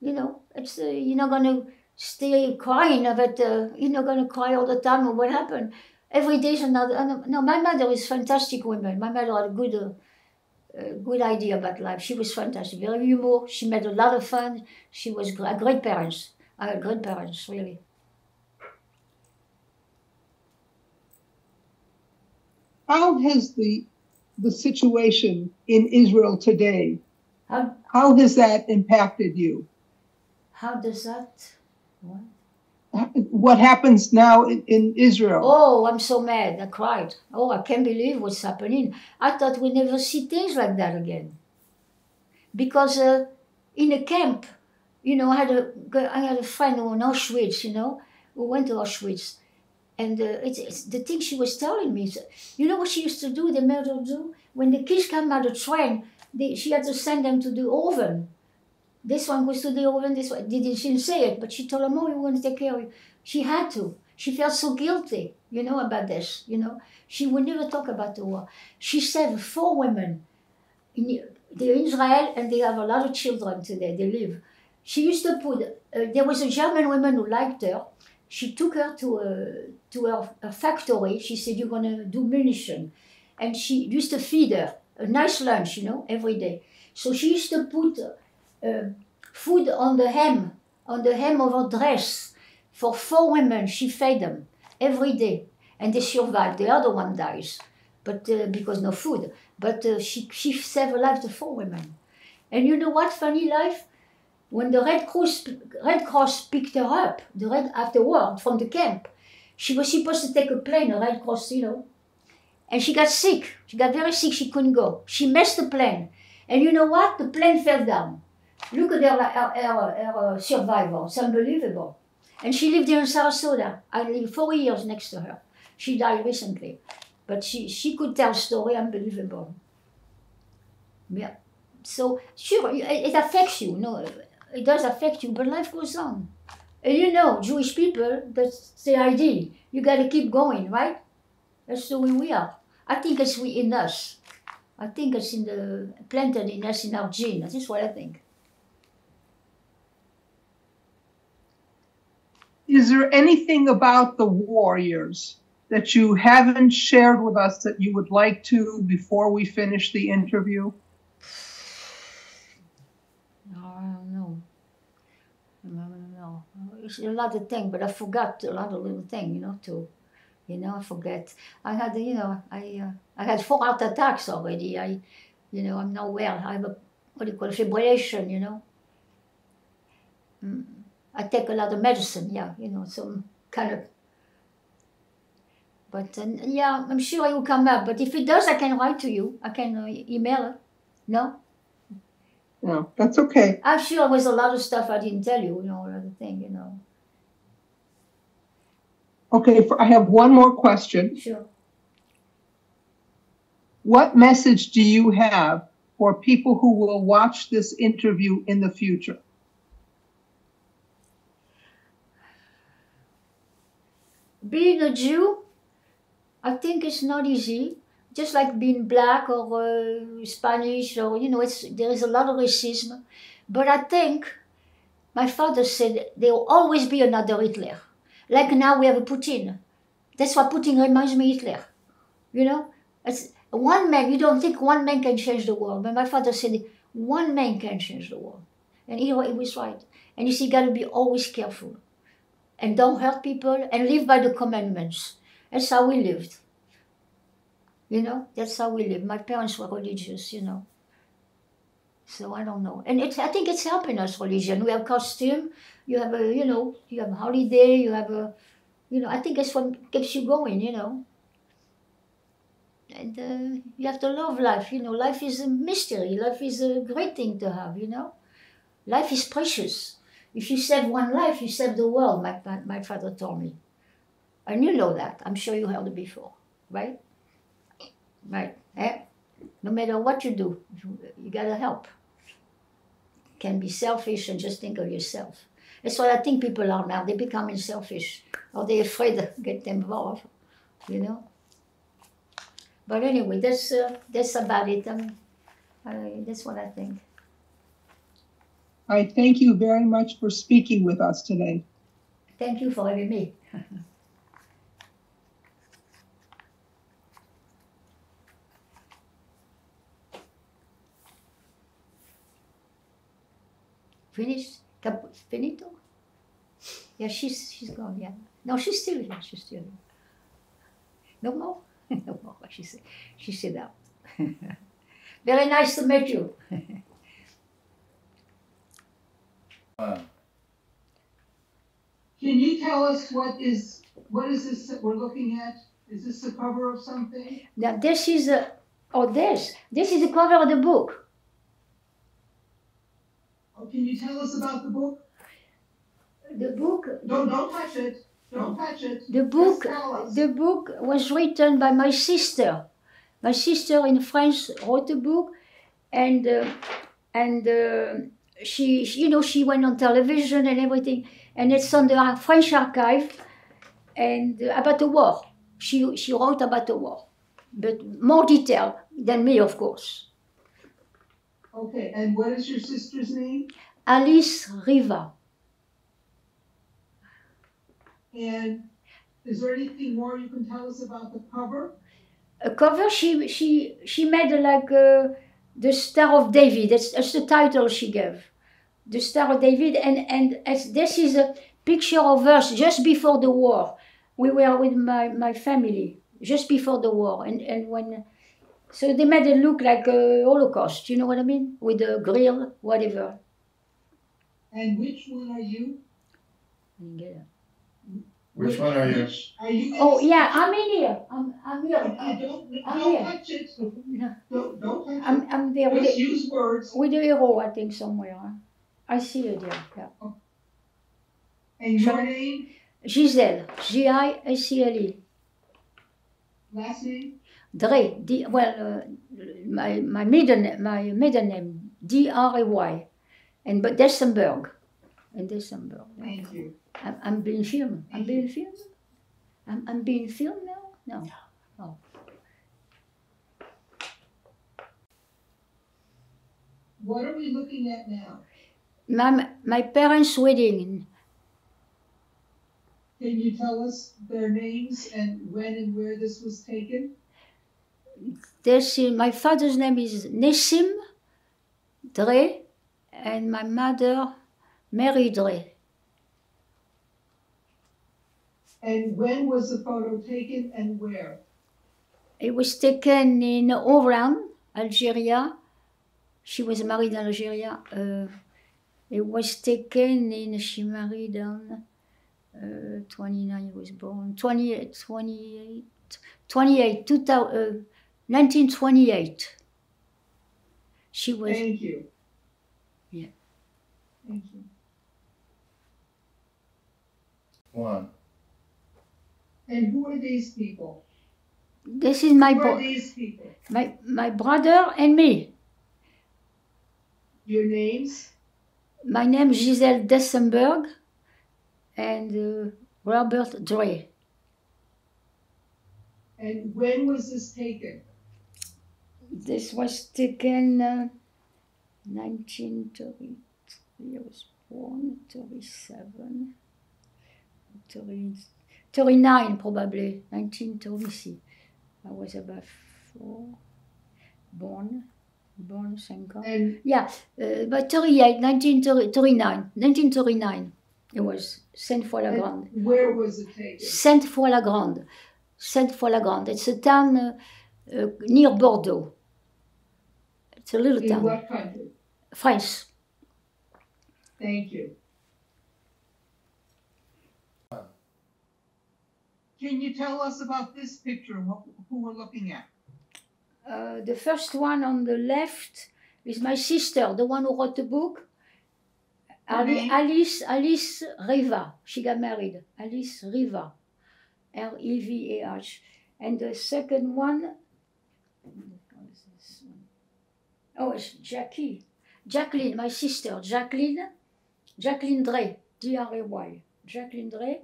You know, it's you're not gonna stay crying about. You're not gonna cry all the time on what happened. Every day is another. No, my mother is fantastic woman. My mother had a good idea about life. She was fantastic, very humor. She made a lot of fun. She was great parents. I had great parents, really. How has the situation in Israel today, How has that impacted you? how does that? What? What happens now in Israel? Oh, I'm so mad. I cried. Oh, I can't believe what's happening. I thought we'd never see things like that again. Because in a camp, you know, I had a friend who in Auschwitz, you know, who went to Auschwitz. And it's the thing she was telling me. You know what she used to do, the mother do? When the kids come out of the train, she had to send them to the oven. This one goes to the oven, this one. She didn't say it, but she told them, oh, we're going to take care of you. She had to. She felt so guilty, you know, about this, you know. She would never talk about the war. She said 4 women. They're in Israel, and they have a lot of children today. They live. She used to put, there was a German woman who liked her. She took her to her factory. She said, you're going to do munition. and she used to feed her a nice lunch, every day. So she used to put food on the hem of her dress for 4 women. She fed them every day, and they survived. The other one dies, but because no food. But she saved the life to 4 women. And you know what? Funny life. When the Red Cross picked her up, afterward from the camp, she was supposed to take a plane. The Red Cross, and she got sick. She got very sick. She couldn't go. She missed the plane, and you know what? The plane fell down. Look at her survival. It's unbelievable. And she lived here in Sarasota. I lived 4 years next to her. She died recently. But she could tell a story, unbelievable. Yeah. So, sure, it affects you. It does affect you, but life goes on. And Jewish people, that's the idea. You got to keep going, right? That's the way we are. I think it's in us. I think it's planted in us, in our gene. That's what I think. Is there anything about the warriors that you haven't shared with us that you would like to before we finish the interview? No. It's a lot of things, but I forgot a lot of little things, I forget. I had, I had 4 heart attacks already. I'm not well. I have fibrillation, I take a lot of medicine, some kind of. But I'm sure it will come up. But if it does, I can write to you. I can email it. No? No, that's okay. I'm sure there was a lot of stuff I didn't tell you, another thing, Okay, I have one more question. Sure. What message do you have for people who will watch this interview in the future? Being a Jew, I think it's not easy. Just like being black or Spanish, or there is a lot of racism. But I think my father said there will always be another Hitler. Like now we have a Putin. That's what Putin reminds me of Hitler. It's one man. You don't think one man can change the world, but my father said one man can change the world, and he was right. And you got to be always careful, and don't hurt people, and live by the commandments. That's how we lived. That's how we live. My parents were religious, So I don't know. And I think it's helping us, religion. We have costume, you have you have a holiday, you have I think that's what keeps you going, And you have to love life, Life is a mystery. Life is a great thing to have, Life is precious. If you save one life, you save the world, my father told me. And you know that. I'm sure you heard it before, right? Right. No matter what you do, you gotta help. You can be selfish and just think of yourself. That's what I think people are now. They're becoming selfish, or they're afraid to get involved. But anyway, that's about it. That's what I think. I thank you very much for speaking with us today. Thank you for having me. Finished? Finito? Yeah, she's gone, yeah. No, she's still here, No more? No more, she said that. Very nice to meet you. Can you tell us what is this that we're looking at? Is this the cover of something? Now this is this is the cover of the book. Oh, can you tell us about the book? The book. Don't touch it. Don't touch it. The book. Just tell us. The book was written by my sister. My sister in France wrote the book, and she went on television and everything, and it's on the French archive, and about the war. She wrote about the war, but more detail than me, of course. Okay, and what is your sister's name? Alice Riva. And is there anything more you can tell us about the cover? A cover, she made like the Star of David. That's the title she gave. The Star of David, and as this is a picture of us just before the war. We were with my family just before the war, and when, so they made it look like a Holocaust. You know what I mean? With a grill, whatever. And which one are you? I didn't get it. Which one are you? Are you? Oh yeah, I'm in here. I'm here. Don't touch it. No, Don't touch it. I'm there with Just the, use words. with the hero, I think, somewhere. Huh? I see it there. Yeah. And your name? Giselle, Gicle. Last name? Dre, my maiden name, Dray, and but Dessenberg, in Dessenberg. Thank you. I'm being filmed. I'm being filmed. I'm being filmed now. No. Oh. What are we looking at now? My parents' wedding. Can you tell us their names and when and where this was taken? My father's name is Nessim Dre, and my mother, Mary Dre. And when was the photo taken and where? It was taken in Oran, Algeria. She was married in Algeria. It was taken in, she married on 29, was born, 1928. She was. Thank you. Yeah. Thank you. One. And who are these people? This is my Who are these people? my brother and me. Your names? My name is Giselle Dessenberg and Robert Dre. And when was this taken? This was taken 1933. I was born 37, 39 probably. 1936. I was about 4. Born 5 ans. And Yeah, but 38, 1939. It was Sainte-Foy-la-Grande. where was it taken? Sainte-Foy-la-Grande. Sainte-Foy-la-Grande. It's a town near Bordeaux. It's a little In town. what country? France. Thank you. Can you tell us about this picture, who we're looking at? The first one on the left is my sister, the one who wrote the book. Her name? Alice Riva. She got married. Alice Riva. Revah. And the second one, oh, it's Jacqueline, my sister, Jacqueline Dre, Dray, Jacqueline Dre.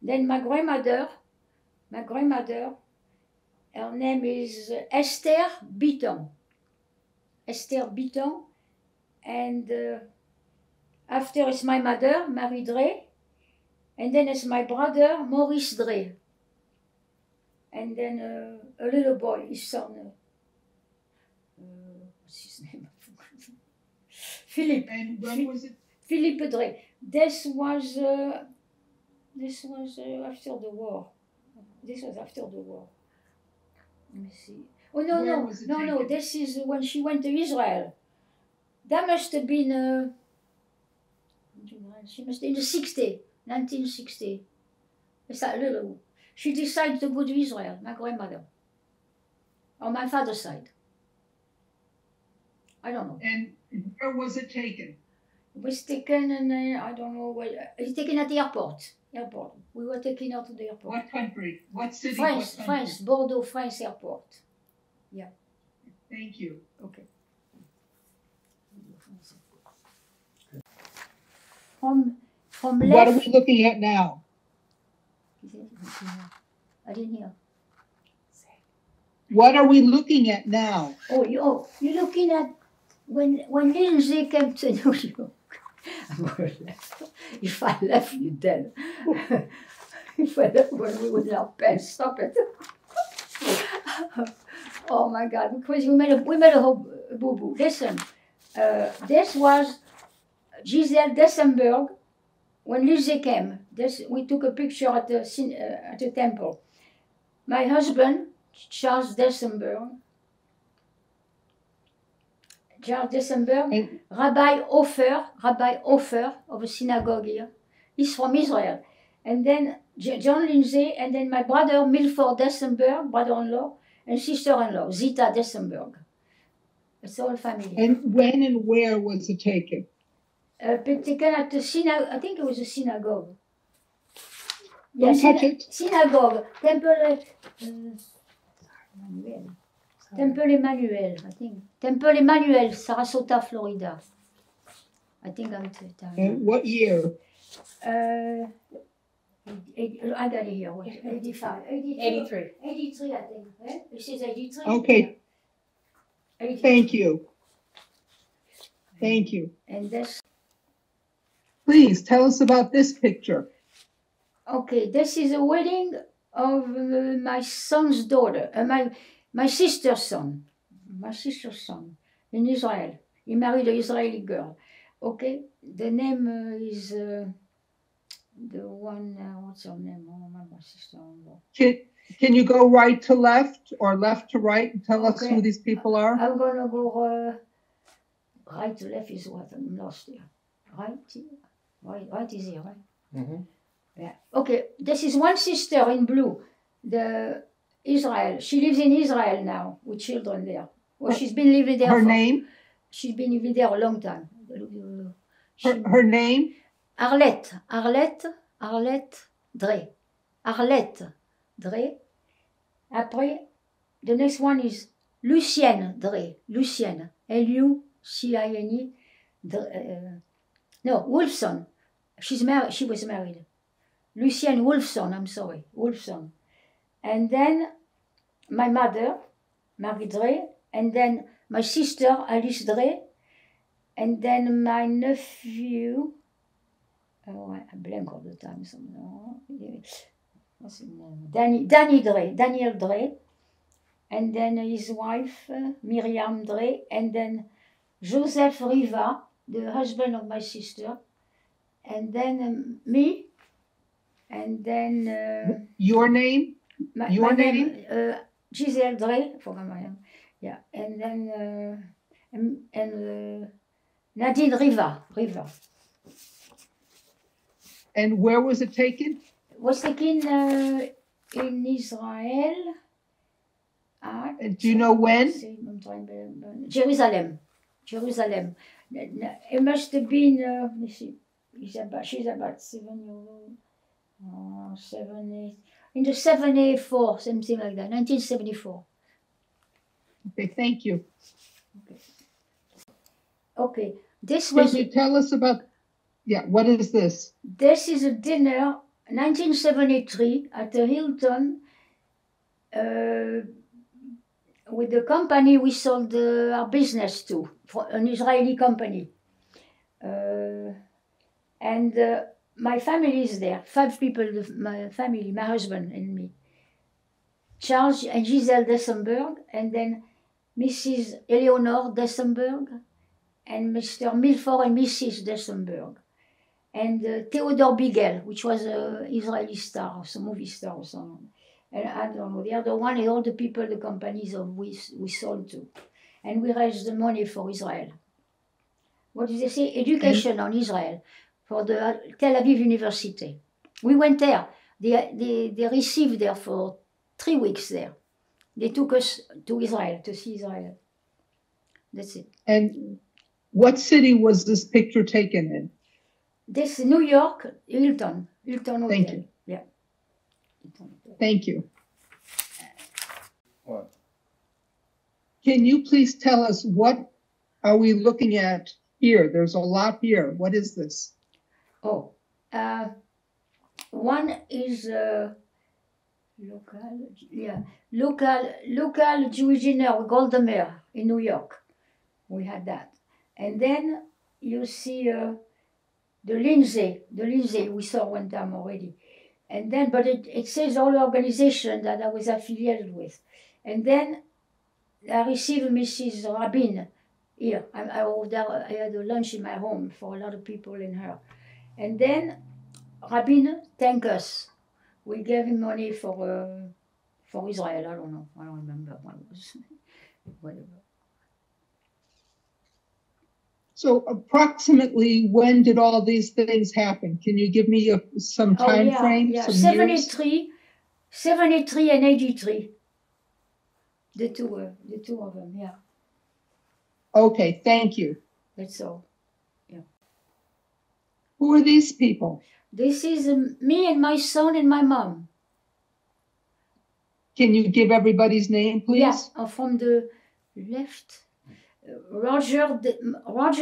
Then my grandmother, her name is Esther Bitton. And after it's my mother, Marie Dre. And then it's my brother, Maurice Dre. And then a little boy, his son. What's his name? Philippe. And when was it? Philippe Dre. This was after the war. This was after the war. Let me see. Oh no, Where was it no. taken? This is when she went to Israel. That must have been. She must in the 1960. It's that little. She decided to go to Israel. My grandmother. On my father's side. I don't know. And where was it taken? It was taken, and I don't know where. It was taken at the airport. We were taken out to the airport. What country? What city? France, what country? France, Bordeaux, France airport. Yeah. Thank you. Okay. From left. What are we looking at now? I didn't hear. What are we looking at now? You're looking at when Lindsay came to New York. If I left, you're dead. If I left when we were in our pants, stop it. Oh my God, because we made a whole boo-boo. Listen, this was Giselle Dessenberg when Lizzie came. We took a picture at the temple. My husband, Charles Dessenberg, And- Rabbi Ofer of a synagogue here. He's from Israel. And then John Lindsay, and then my brother Milford Dessenberg, brother-in-law, and sister-in-law, Zita Dessenberg. It's all family. And when and where was it taken? Taken at the synagogue, I think it was a synagogue. Don't touch it. Synagogue, Temple Emmanuel, I think. Temple Emmanuel, Sarasota, Florida. I think I'm telling. And what year? I got it here. 85. 83. 83, I think. Eh? This is 83. Okay. 83. Thank you. Thank you. And this. Please tell us about this picture. Okay, this is a wedding of my son's daughter, my sister's son. My sister's son in Israel. He married an Israeli girl. Okay, the name is the one. What's her name? Oh, my sister-in-law. Can you go right to left or left to right and tell us Okay. who these people are? I'm gonna go right to left is what I'm lost here. Right here. Right is here, right? Mm-hmm. Yeah. Okay, this is one sister in blue. The Israel. She lives in Israel now with children there. Well, she's been living there. Her name? She's been living there a long time. Her name? Arlette Dre. Arlette Dre. Après, the next one is Lucienne Dre. Lucienne. Lucienne. No, Wolfson. She's married. She was married. Lucienne Wolfson. I'm sorry, Wolfson. And then my mother, Marie Dre, and then my sister Alice Dre, and then my nephew. Oh, I blank all the time. What's his name? Daniel Dre, and then his wife Miriam Dre, and then Joseph Riva, the husband of my sister, and then me, and then Your name? my name, Giselle Dre, I forgot my name. Yeah, and then Nadine Riva. And where was it taken? Was taken in Israel. Do you know when? Jerusalem. It must have been, let me see, she's about 7 years old. 7, 8, in the 74, something like that, 1974. Okay, thank you. Okay, this Can was, you tell us about, what is this? this is a dinner, 1973, at the Hilton, with the company we sold our business to, for an Israeli company. And my family is there, 5 people, my family, my husband and me. Charles and Giselle Dessenberg, and then Mrs. Eleanor Dessenberg, and Mr. Milford and Mrs. Dessenberg. And Theodore Bigel, which was an Israeli star, some movie star or something. And I don't know, the other one is all the people, the companies we sold to. And we raised the money for Israel. What did they say? Education on Israel for the Tel Aviv University. We went there. They received there for 3 weeks there. They took us to Israel, to see Israel. That's it. And what city was this picture taken in? This New York, Hilton Hotel. Thank you. Yeah. Thank you. What? Can you please tell us what are we looking at here? There's a lot here. What is this? Oh, one is local Jewish dinner, Golda Meir in New York. We had that. And then you see the Lindsay we saw one time already. And then, but it says all the organizations that I was affiliated with. And then I received Mrs. Rabin here. I had a lunch in my home for a lot of people in her. And then Rabin thanked us. We gave him money for Israel. I don't know. I don't remember what it was. Whatever. So approximately when did all these things happen? Can you give me some time frame? Yeah, some 73 and 83. The two of them, yeah. Okay, thank you. That's all. Who are these people? This is me and my son and my mom. Can you give everybody's name, please? Yeah, from the left. Roger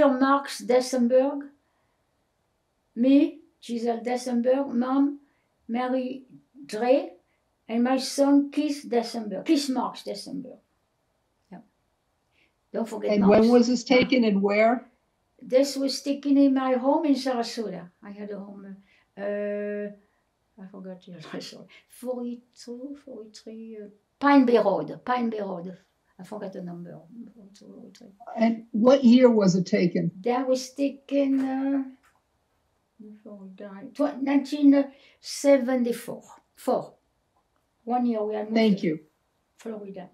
Marks Dessenberg. Me, Giselle Dessenberg. Mom, Mary Dre. And my son, Keith Marks Dessenberg. Yeah. Don't forget And Marks. when was this taken and where? This was taken in my home in Sarasota. I had a home, I forgot the address, 42, 43, Pine Bay Road. I forgot the number. 42, 43. And what year was it taken? That was taken before we died, 1974. 1 year we had moved Thank to you. Florida.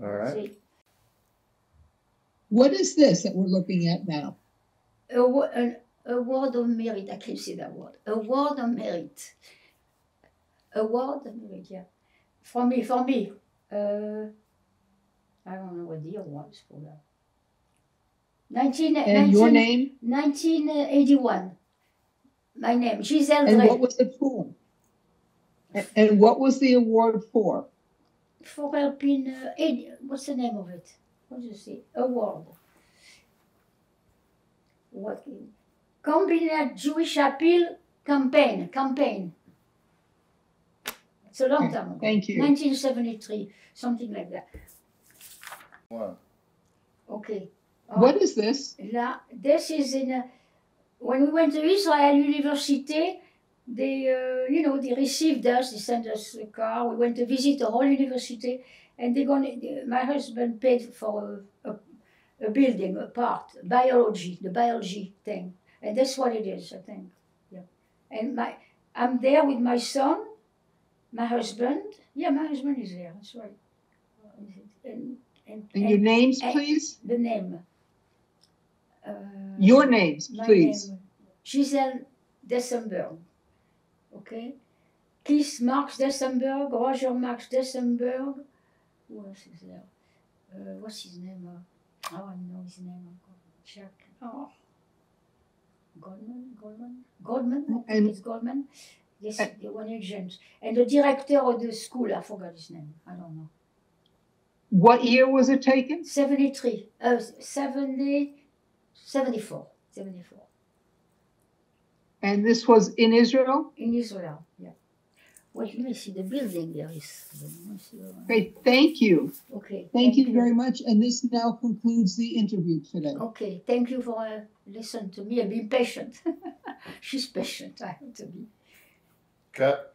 All right. See, What is this that we're looking at now? an award of merit. I can say that word. Award of merit. Award of merit, yeah. For me. I don't know what the year was for that. And your name? 1981. My name, Giselle And Dre. what was it for? And what was the award for? For helping, what's the name of it? What does it say? Award. What? Combined Jewish Appeal campaign. It's a long time ago. Thank you. 1973, something like that. 1. Okay. What is this? Là, this is when we went to Israel University, they received us, they sent us a car, we went to visit the whole university, and my husband paid for a building, a part, the biology thing. And that's what it is, I think. Yeah. And I'm there with my son, my husband. Yeah, my husband is there, that's right. And your names, please? The name. Your names, please. Name, Giselle Dessenberg. Okay? Keith Marks Dessenberg, Roger Marks Dessenberg. Who else is there? What's his name? I know his name. Jack. Oh. Goldman? I think it's Goldman. Yes, the one agent. And the director of the school, I forgot his name. I don't know. What year was it taken? 74. And this was in Israel? In Israel, yeah. Wait, let me see the building there is. Okay, thank you. Okay. Thank you very much. And this now concludes the interview today. Okay, thank you for listening to me and being patient. She's patient, I have to be. Cut.